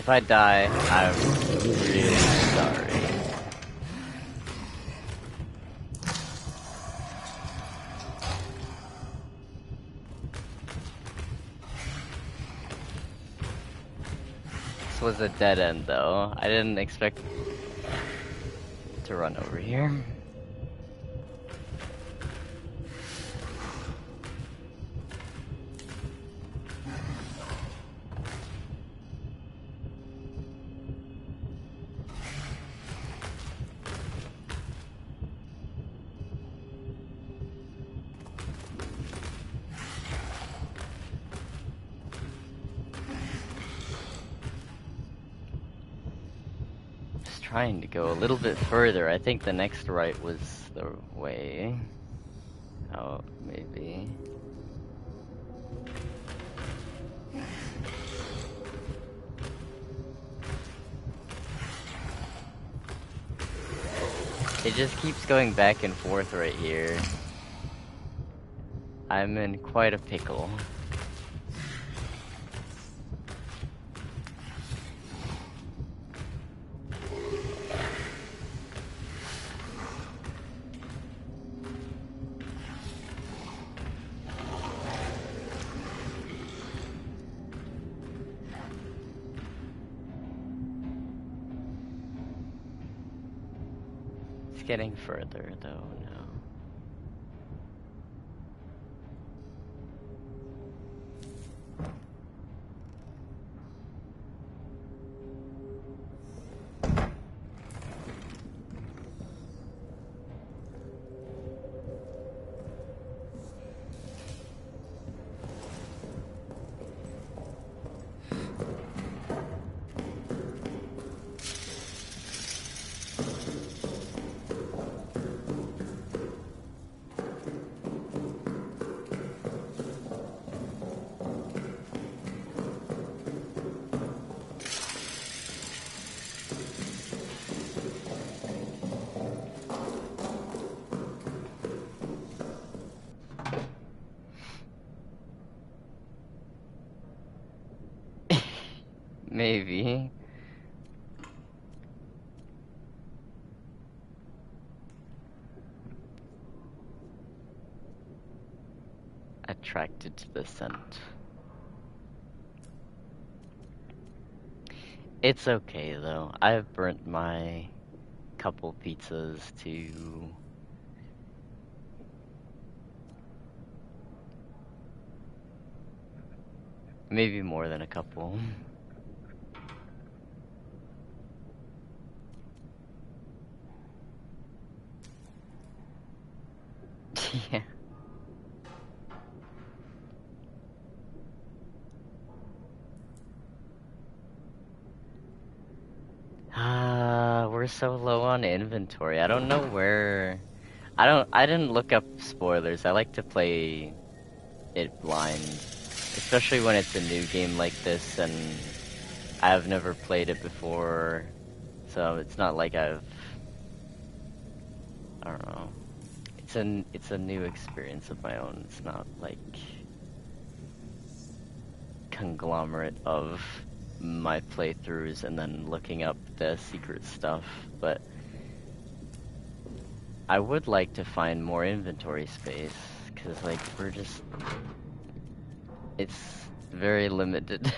If I die, I'm really sorry. This was a dead end though. I didn't expect to run over here. Trying to go a little bit further. I think the next right was the way. Oh, maybe. It just keeps going back and forth right here. I'm in quite a pickle. Getting further though now. Maybe. Attracted to the scent. It's okay though. I've burnt my couple pizzas to maybe more than a couple. Yeah. We're so low on inventory. I don't know where. I didn't look up spoilers. I like to play it blind, especially when it's a new game like this and I've never played it before. So it's not like I don't know. It's a new experience of my own. It's not like conglomerate of my playthroughs and then looking up the secret stuff, but I would like to find more inventory space, because like it's very limited.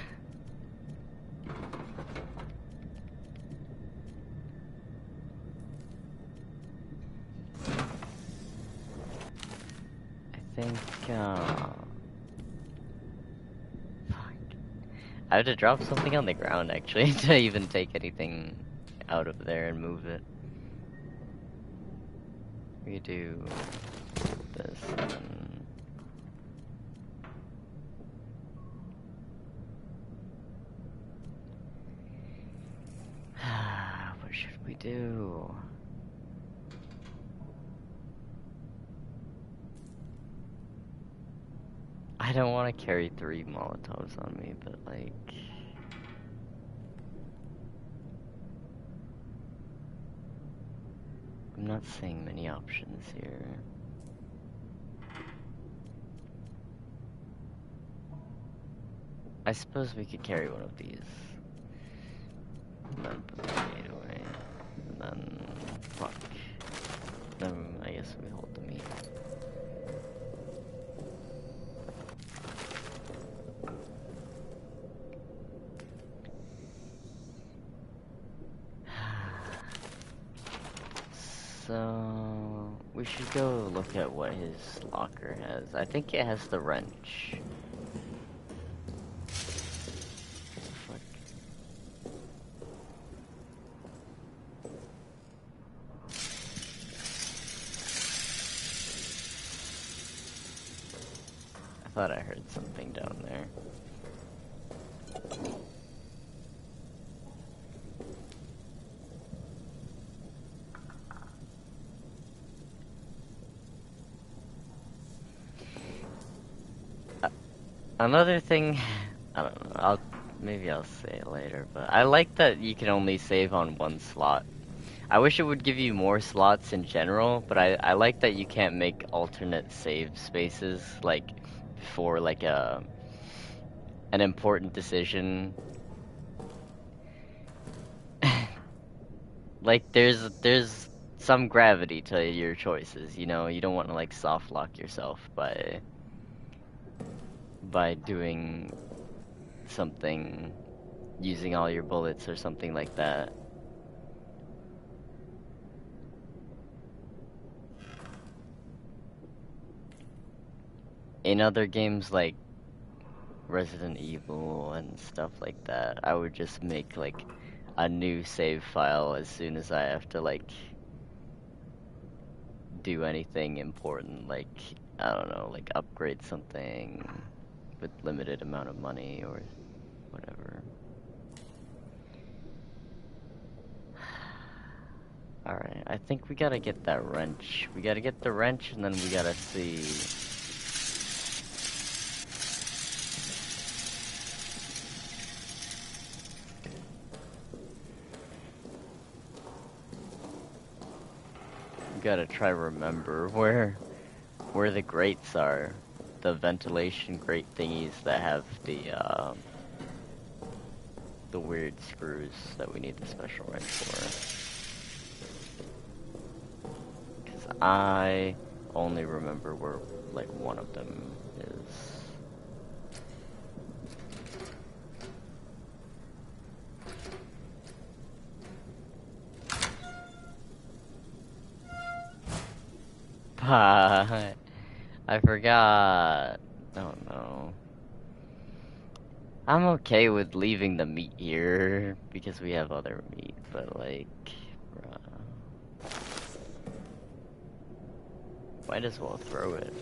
I think, I had to drop something on the ground actually to even take anything out of there and move it. We do this and what should we do? I don't want to carry 3 Molotovs on me, but like... I'm not seeing many options here. I suppose we could carry one of these. we hold the meat. So we should go look at what his locker has. I think it has the wrench. Fuck. I thought I heard something down there. Another thing, I don't know, maybe I'll say it later, but I like that you can only save on one slot. I wish it would give you more slots in general, but I like that you can't make alternate save spaces, like, for, like, an important decision. Like, there's some gravity to your choices, you know? You don't want to, like, soft lock yourself by doing something, using all your bullets or something like that. In other games like Resident Evil and stuff like that, I would just make like a new save file as soon as I have to like do anything important, like, I don't know, like upgrade something with limited amount of money or whatever. Alright, I think we gotta get that wrench. We gotta get the wrench and then we gotta see. We gotta try remember where the grates are. The ventilation grate thingies that have the weird screws that we need the special wrench for. Because I only remember where, like, one of them is. But I forgot. Oh no. I'm okay with leaving the meat here because we have other meat, but like, bruh. Might as well throw it.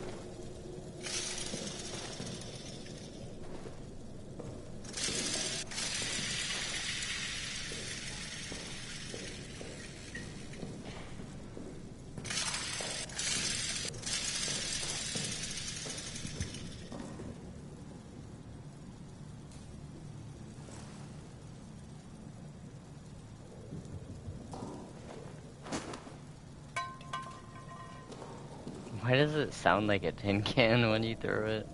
Why does it sound like a tin can when you throw it?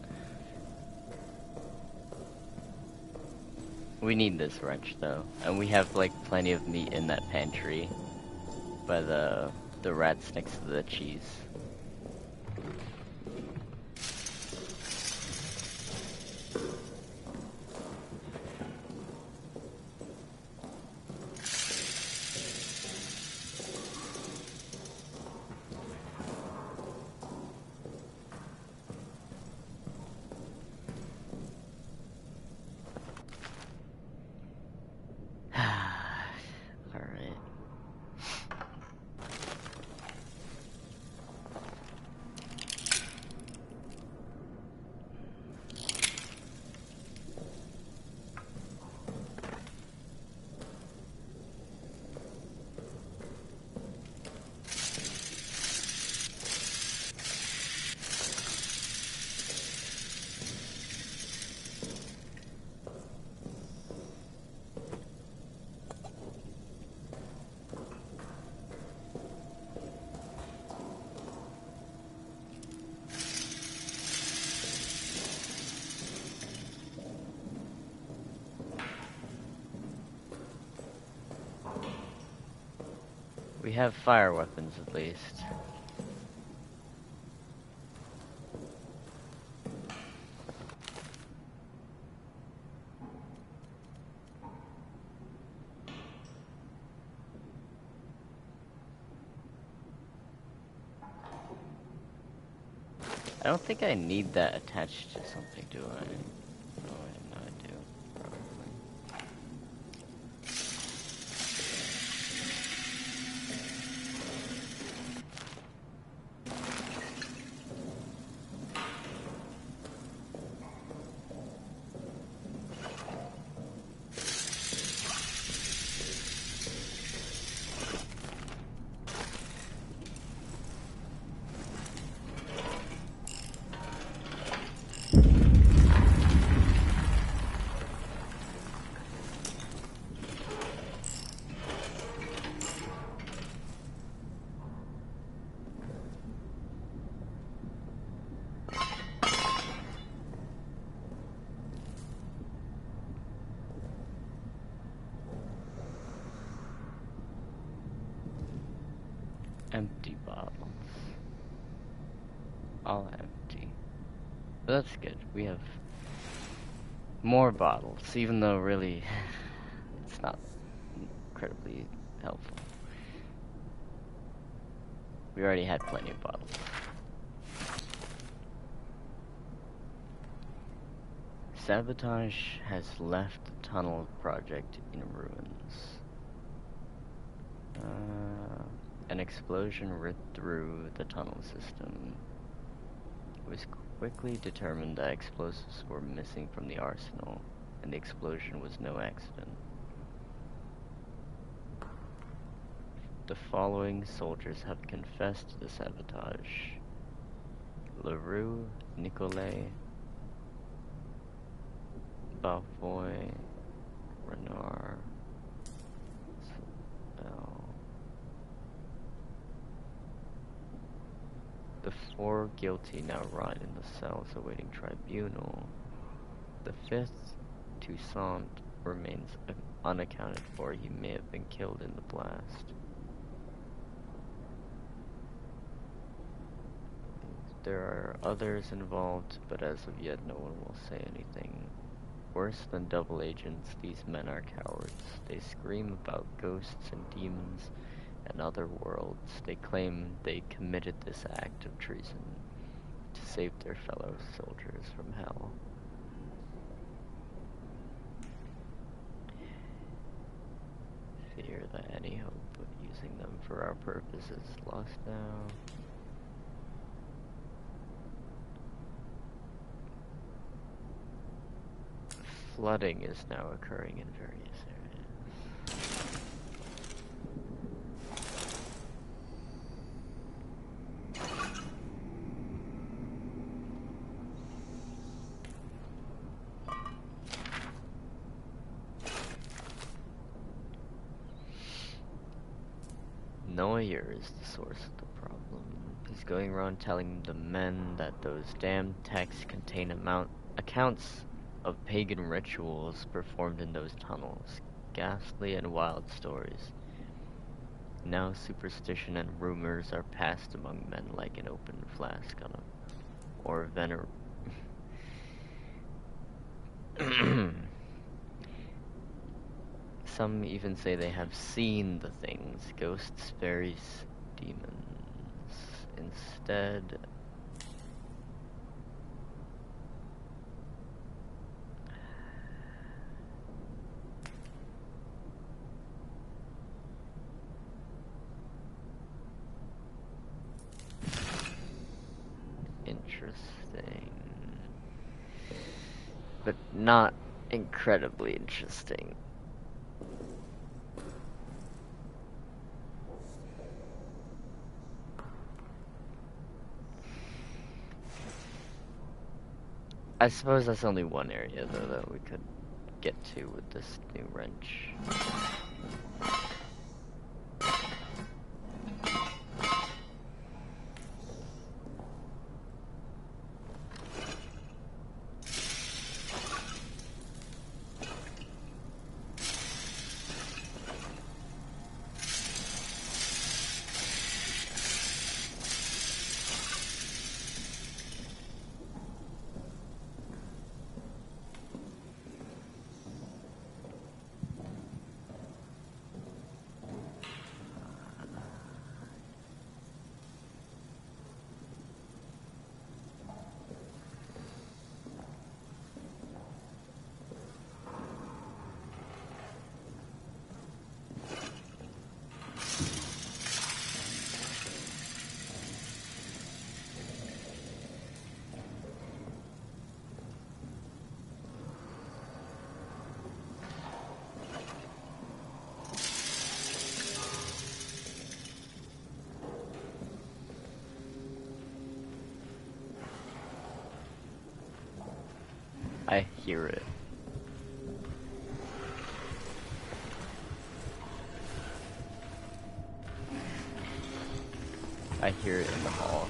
We need this wrench though, and we have like plenty of meat in that pantry by the rats next to the cheese. Alright. We have fire weapons at least. I don't think I need that attached to something, do I? No, I do. Probably. Empty bottles. All empty. But that's good. We have more bottles, even though really it's not incredibly helpful. We already had plenty of bottles. Sabotage has left the tunnel project in ruins. An explosion ripped through the tunnel system. It was quickly determined that explosives were missing from the arsenal, and the explosion was no accident. The following soldiers have confessed to the sabotage: LaRue, Nicolet, Bavoy, Renard, Bell. The 4 guilty now rot in the cells awaiting tribunal. The 5th, Toussaint, remains unaccounted for. He may have been killed in the blast. There are others involved, but as of yet no one will say anything. Worse than double agents, these men are cowards. They scream about ghosts and demons and other worlds. They claim they committed this act of treason to save their fellow soldiers from hell. Fear that any hope of using them for our purposes is lost now. Flooding is now occurring in various areas. Neuer is the source of the problem. He's going around telling the men that those damn texts contain accounts of pagan rituals performed in those tunnels. Ghastly and wild stories. Now superstition and rumors are passed among men like an open flask on a or vener. Some even say they have seen the things, ghosts, fairies, demons. Instead, interesting, but not incredibly interesting. I suppose that's only one area though that we could get to with this new wrench. I hear it. I hear it in the hall.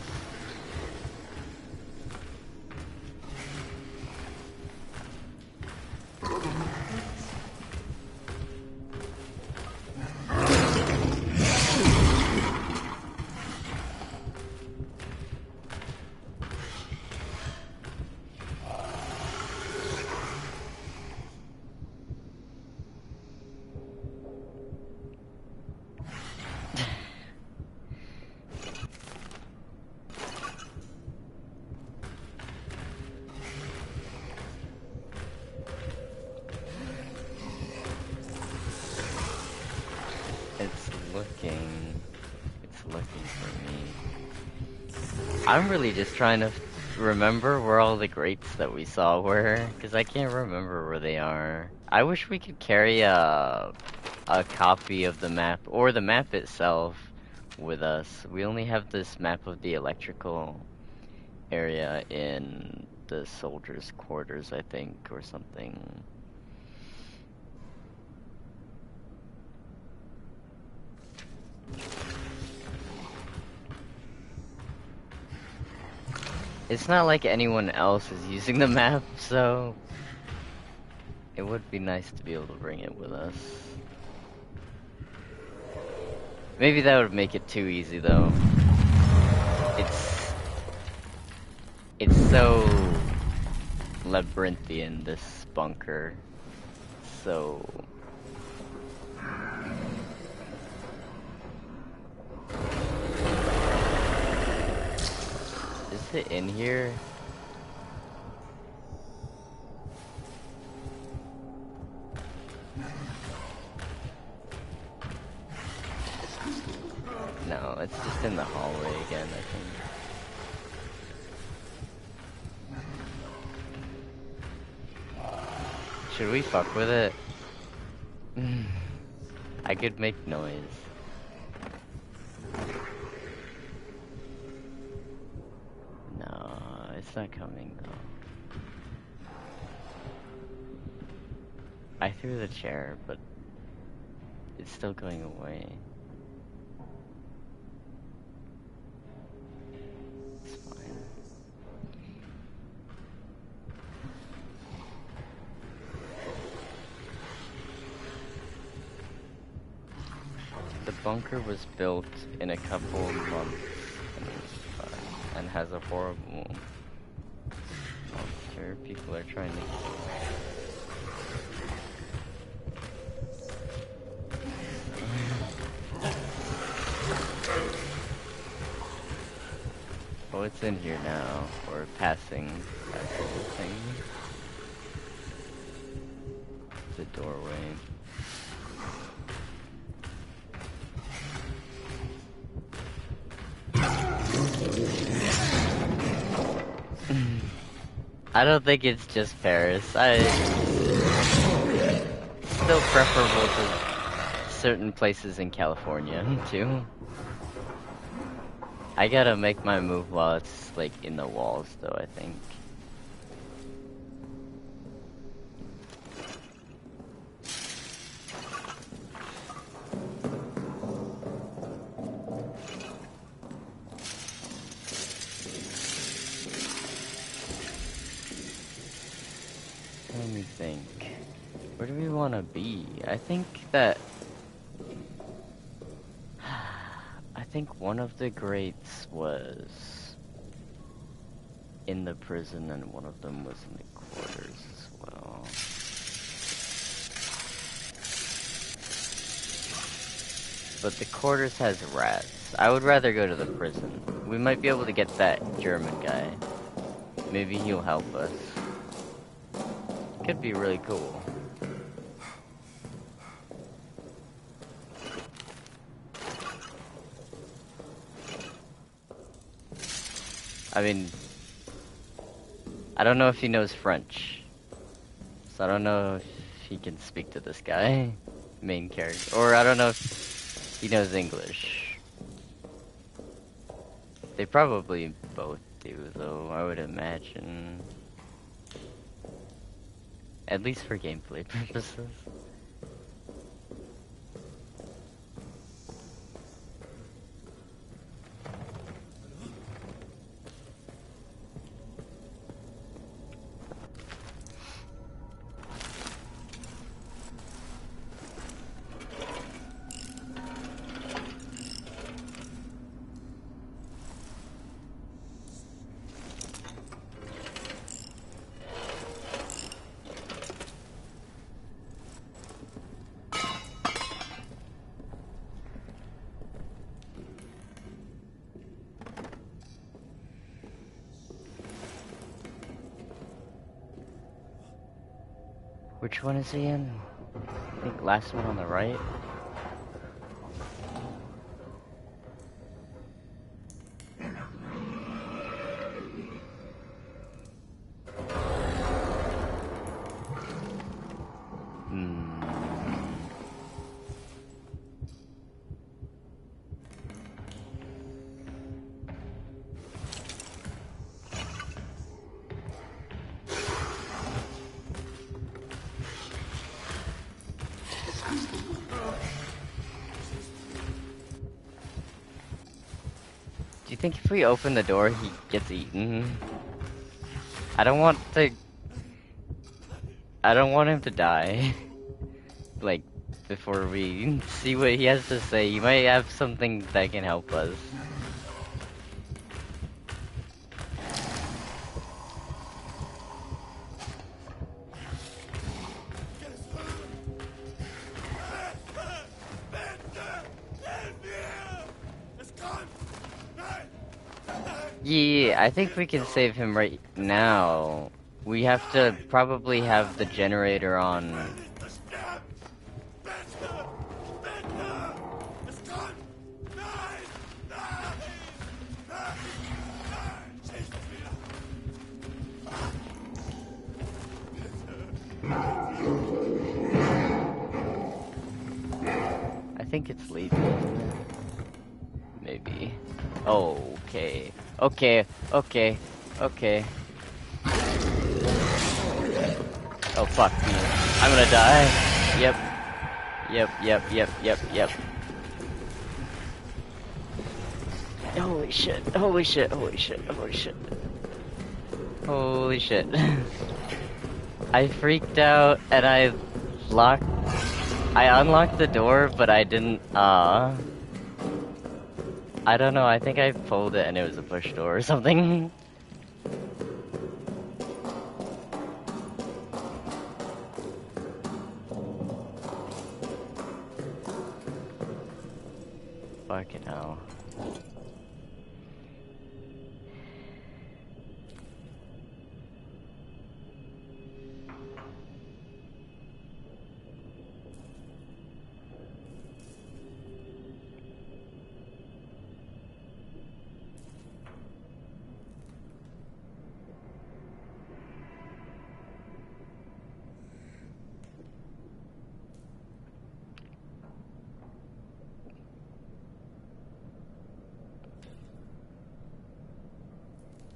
It's looking for me. I'm really just trying to remember where all the grates that we saw were, because I can't remember where they are. I wish we could carry a copy of the map, or the map itself, with us. We only have this map of the electrical area in the soldiers' quarters, I think, or something. It's not like anyone else is using the map, so it would be nice to be able to bring it with us. Maybe that would make it too easy, though. It's so labyrinthian, this bunker. So is it in here? No, it's just in the hallway again, I think. Should we fuck with it? I could make noise. No, it's not coming though. I threw the chair, but it's still going away. It's fine. The bunker was built in a couple of months and has a horrible monster people are trying to kill. Oh, it's in here now, or passing the thing. The doorway. I don't think it's just Paris. It's still preferable to certain places in California, too. I gotta make my move while it's, like, in the walls, though, I think. Let me think. Where do we want to be? I think that... I think one of the grates was in the prison and one of them was in the quarters as well. But the quarters has rats. I would rather go to the prison. We might be able to get that German guy. Maybe he'll help us. Could be really cool. I mean, I don't know if he knows French, so I don't know if he can speak to this guy, main character, or I don't know if he knows English. They probably both do, though, I would imagine. At least for gameplay purposes. Which one is he in? I think last one on the right. Do you think if we open the door, he gets eaten? I don't want him to die. Like, before we see what he has to say, he might have something that can help us. Yeah, I think we can save him right now. We have to probably have the generator on. I think it's lethal, isn't it? Maybe. Oh, okay. Okay, okay, okay. Oh, fuck me. I'm gonna die. Yep. Yep. Holy shit, holy shit, holy shit, holy shit. Holy shit. I freaked out and I unlocked the door, but I didn't, I don't know, I think I pulled it and it was a push door or something. Fucking hell.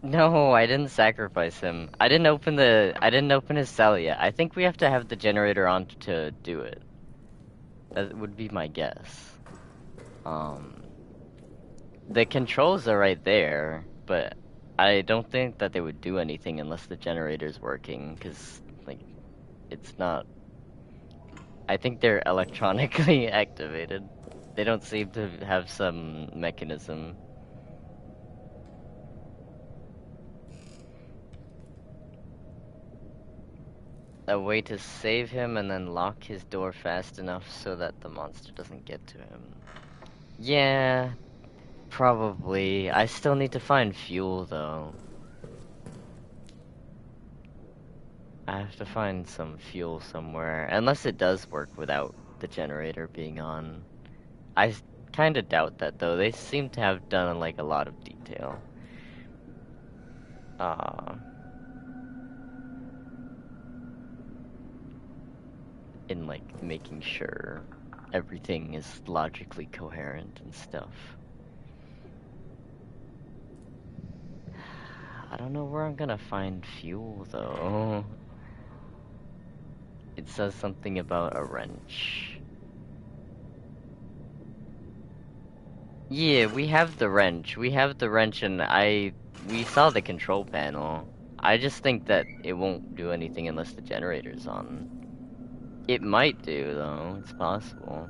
No, I didn't sacrifice him. I didn't open his cell yet. I think we have to have the generator on to do it. That would be my guess. The controls are right there, but I don't think that they would do anything unless the generator's working, because, like, it's not... I think they're electronically activated. They don't seem to have some mechanism. A way to save him and then lock his door fast enough so that the monster doesn't get to him. Yeah, probably. I still need to find fuel, though. I have to find some fuel somewhere. Unless it does work without the generator being on. I kind of doubt that, though. They seem to have done, like, a lot of detail. In, like, making sure everything is logically coherent and stuff. I don't know where I'm gonna find fuel, though. It says something about a wrench. Yeah, we have the wrench. We have the wrench and we saw the control panel. I just think that it won't do anything unless the generator's on. It might do though, it's possible.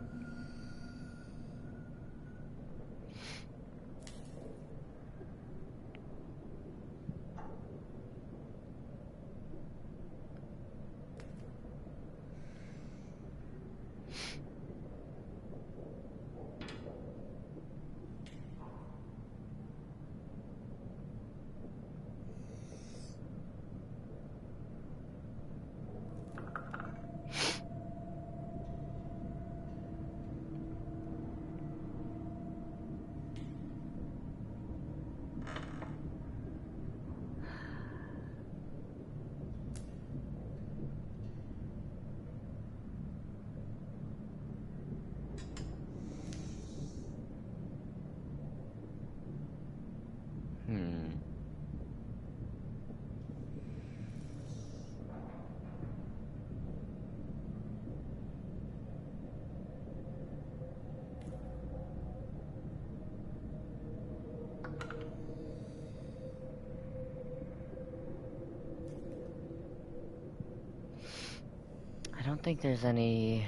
I don't think there's any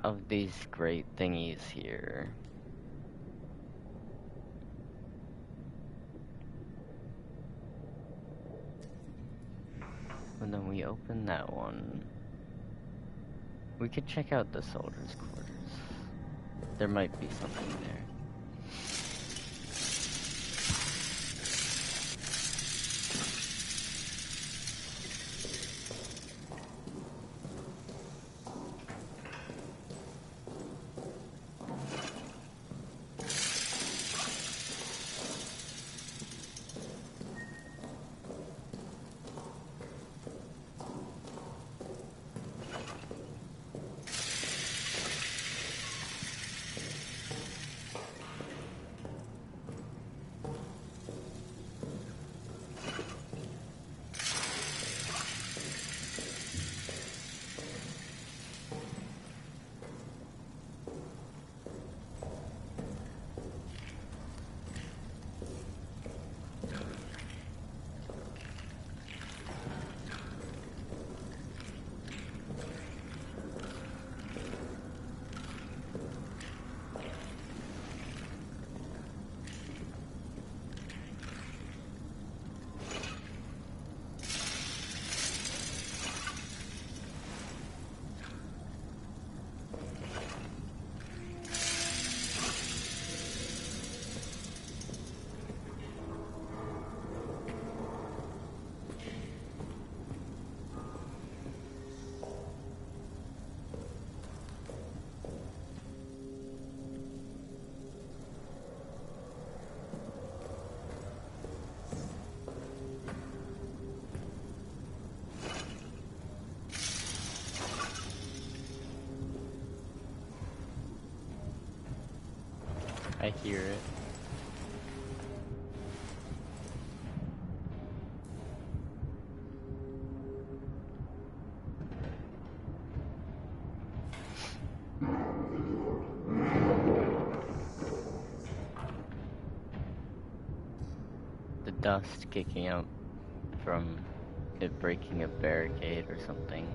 of these great thingies here. And then we open that one. We could check out the soldiers' quarters. There might be something there. I hear it. The dust kicking up from it breaking a barricade or something.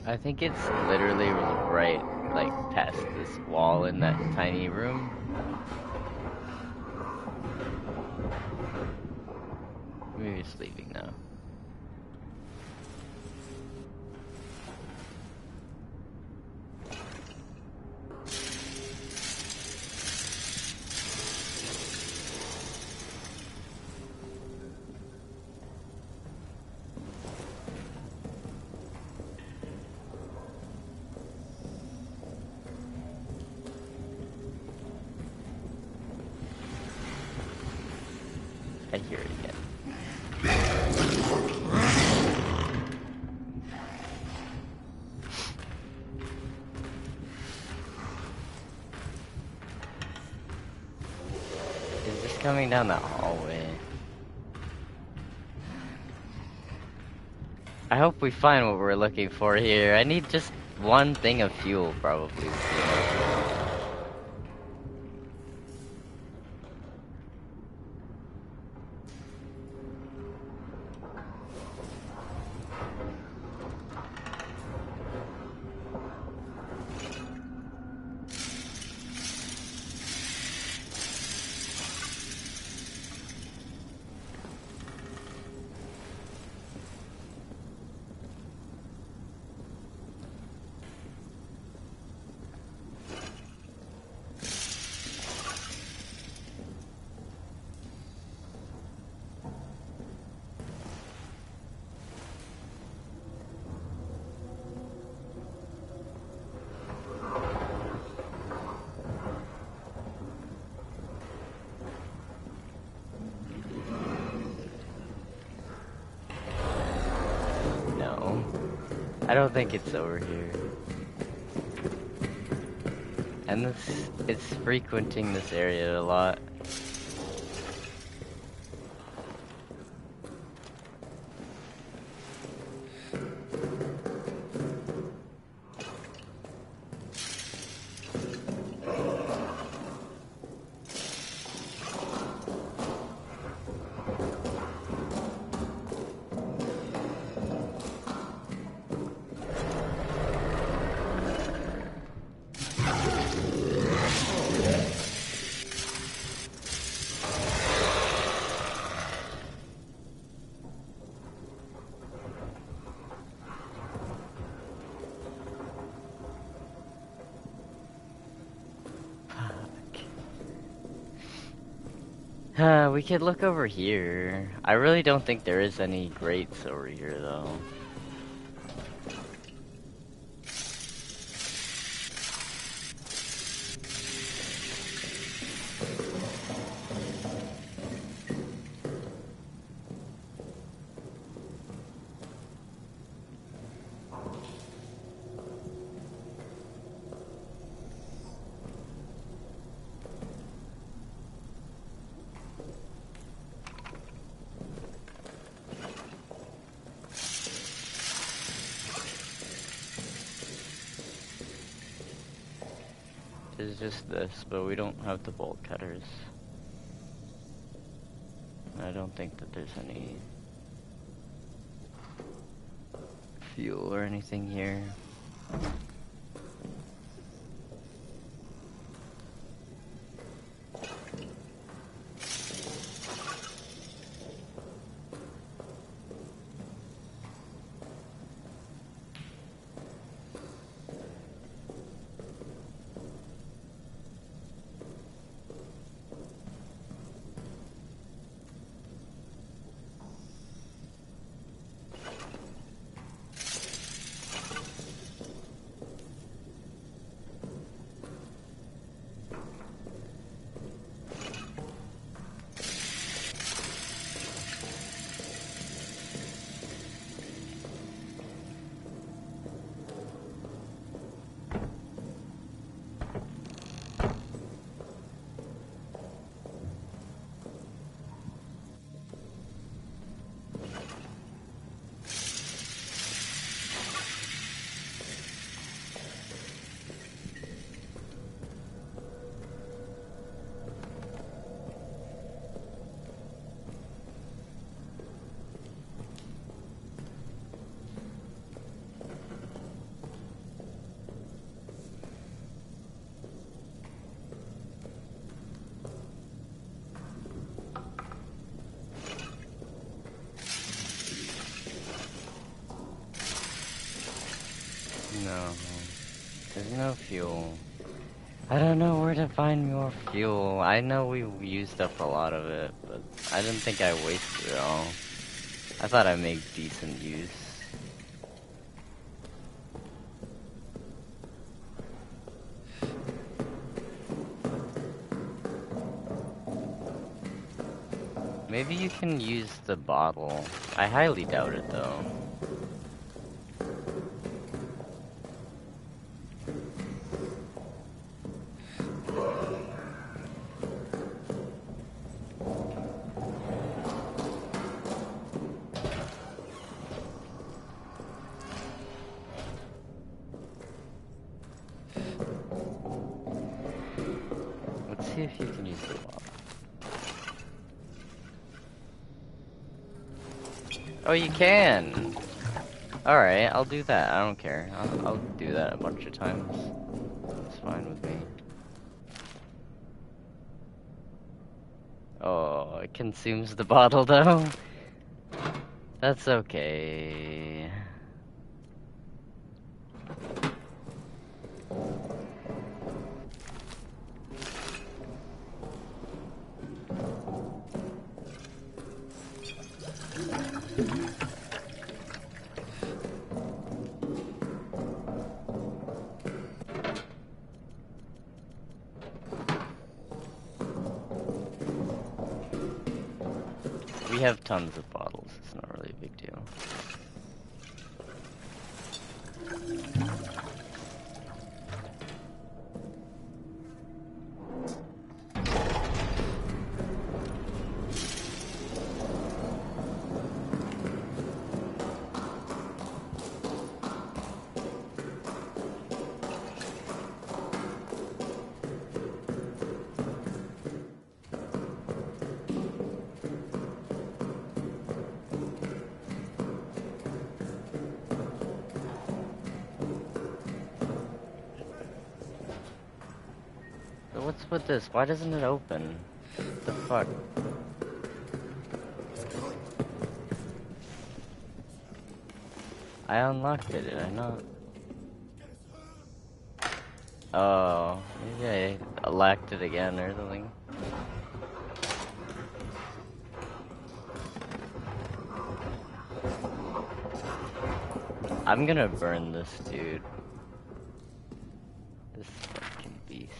I think it's literally right, like, past this wall in that tiny room. Maybe it's leaving now. I hear it again. Is this coming down that hallway? I hope we find what we're looking for here. I need just one thing of fuel, probably. I don't think it's over here. And it's frequenting this area a lot. We could look over here. I really don't think there is any grates over here, though. It's just this, but we don't have the bolt cutters. I don't think that there's any fuel or anything here. No. There's no fuel. I don't know where to find more fuel. I know we used up a lot of it, but I didn't think I wasted it all. I thought I made decent use. Maybe you can use the bottle. I highly doubt it though. Let's see if you can use the bottle. Oh, you can! Alright, I'll do that. I don't care. I'll do that a bunch of times. It's fine with me. Oh, it consumes the bottle though. That's okay. We have tons of bottles, it's not really a big deal. So what's with this? Why doesn't it open? What the fuck? I unlocked it, did I not? Oh, maybe I locked it again or something. I'm gonna burn this dude. This fucking beast.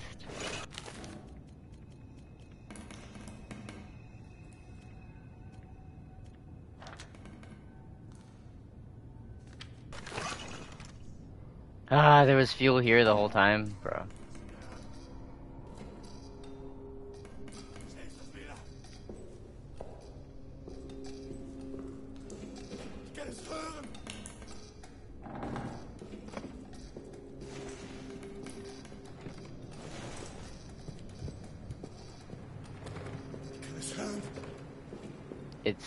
Ah, there was fuel here the whole time, bro. It's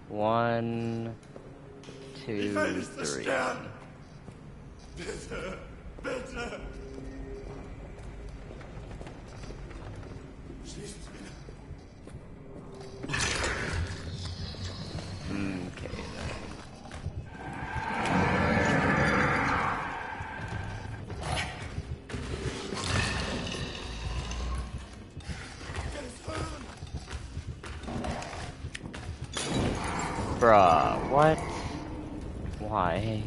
1, 2, 3. Bitte, bitte! Schließen Sie wieder. Okay then. Bruh, what? Why?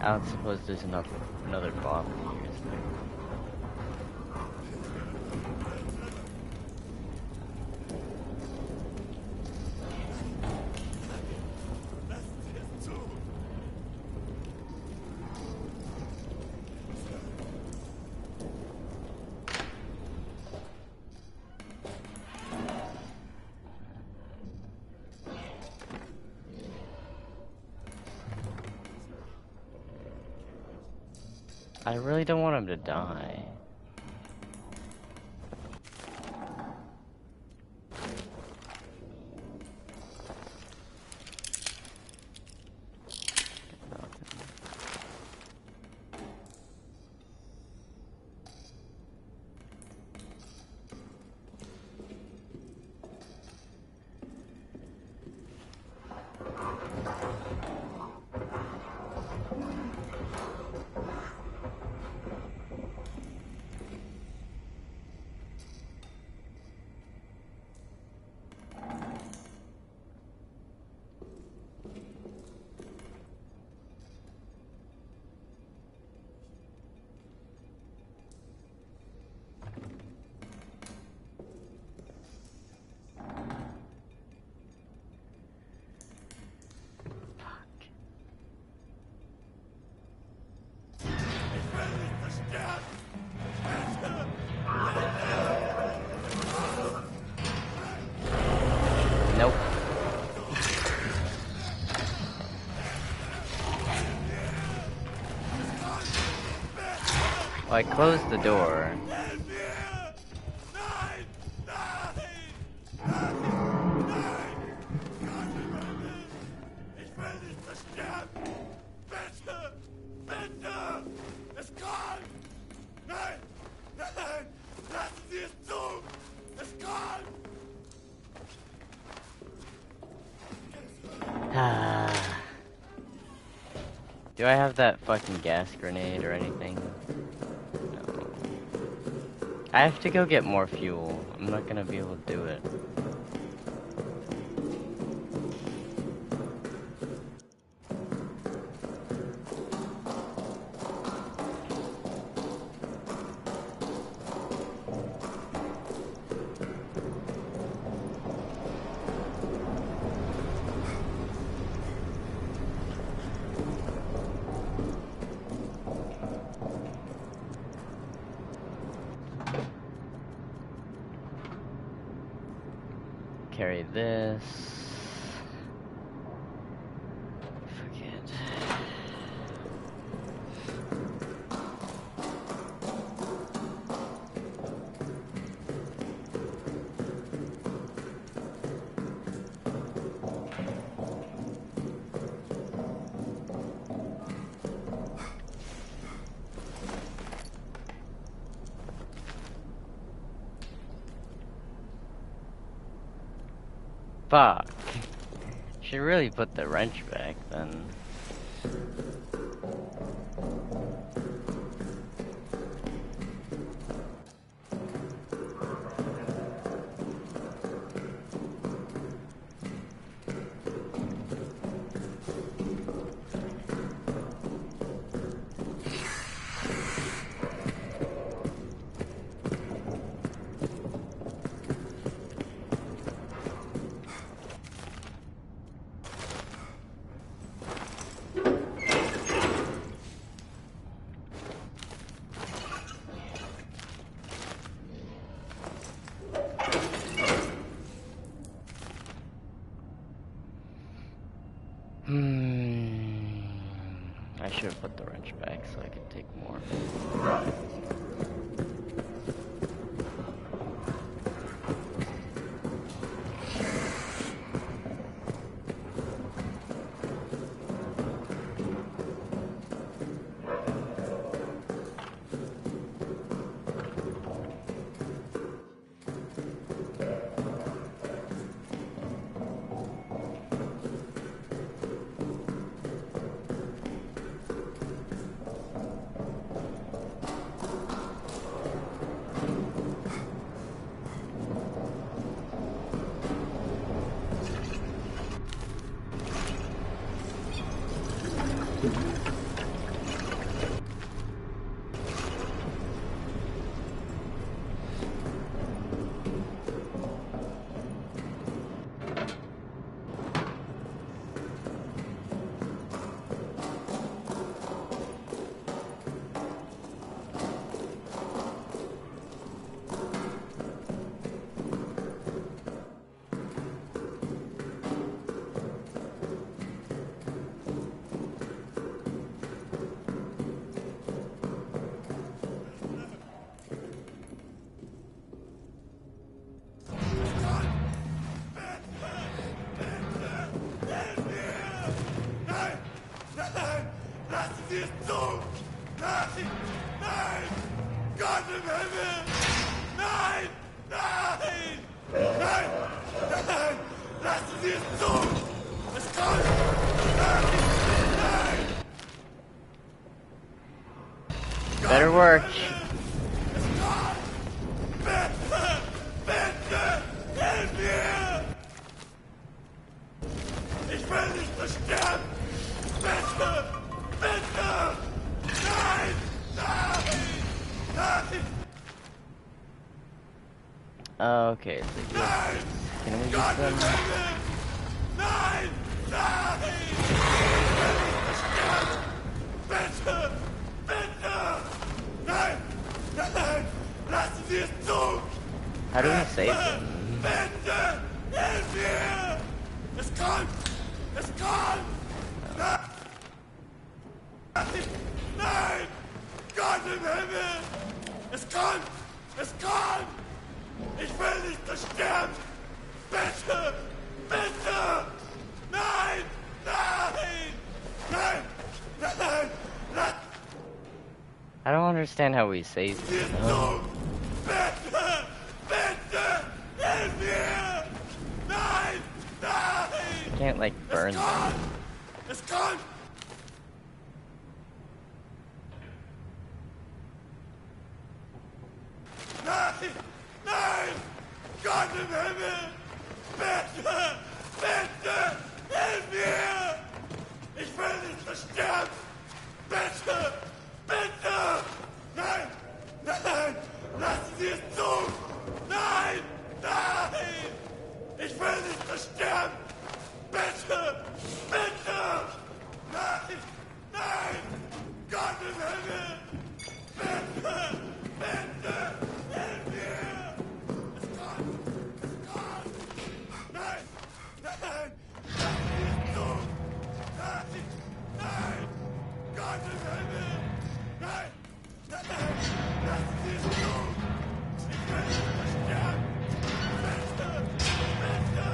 I don't suppose there's another bottle here, is there? I really don't want him to die. Well, I closed the door. Hilf mir! Nein! Nein! Nein! Gott im Himmel! Ich will nicht versterben! Bitte! Bitte! Es kommt! Nein! Nein! Lassen Sie es zu! Es kommt! Do I have that fucking gas grenade or anything? No. I have to go get more fuel. I'm not gonna be able to do it. Carry this. Forget. Fuck. Should really put the wrench back then. I should have put the wrench back so I could take more. Sie ist zu! Nein! Nein! Gott im Himmel! Nein! Nein! Nein! Nein! Lassen Sie es zu! Es kommt! Nein! Nein! Better work. Es kommt! Bitte! Bitte! Hilf mir! Ich will nicht versterben! Bitte! Bitte! Nein! Nein! Nein! Okay, so yes. Nein! Can we Gott get im them? Himmel! Nein! Nein! Ich will nicht sterben! Bitte! Bitte! Nein! Nein! Lassen Sie es zu! How do we save them? Bitte! Hilf mir! Es kommt! Es kommt! Nein! Nein! Gott im Himmel! sterben! Bitte! Bitte! Nein! Nein! Nein! Nein! Nein! I don't understand how he saves Wir it. tun! Bitte! Bitte! Hilf mir! Nein! Nein! You can't like burn them. Es kommt! Nein! Nein! Gott im Himmel! Bitte! Bitte! Hilf mir! Ich will nicht versterben! Bitte! Bitte! Nein! Nein! Lassen Sie es zu! Nein! Nein! Ich will nicht versterben! Bitte! Bitte! Nein! Nein! Gott im Himmel! Bitte! Bitte! Hilf mir! Es kommt! Es kommt! Nein! Nein! Lassen Sie es zu! Nein! Nein! Gott im Himmel! Nein! Nein! Lassen Sie es zu! Ich will nicht versterben! Bitte! Bitte!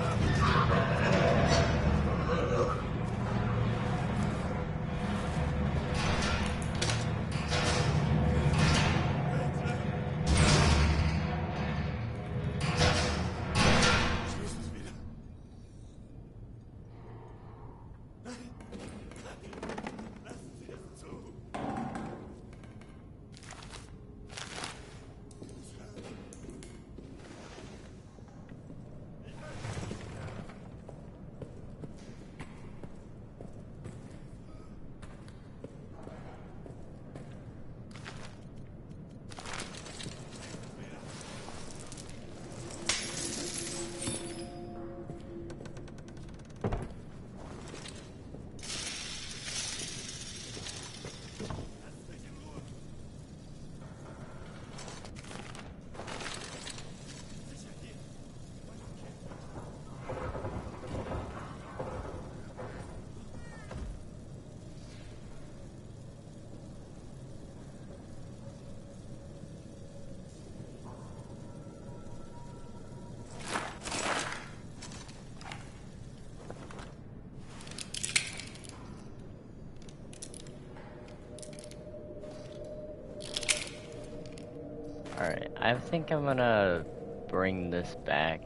Alright, I think I'm gonna bring this back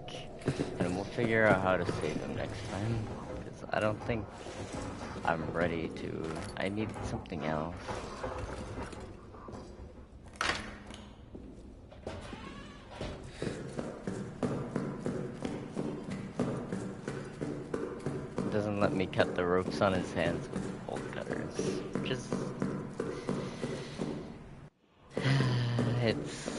and we'll figure out how to save him next time. Because I don't think I'm ready to. I need something else. It doesn't let me cut the ropes on his hands with bolt cutters, which is it's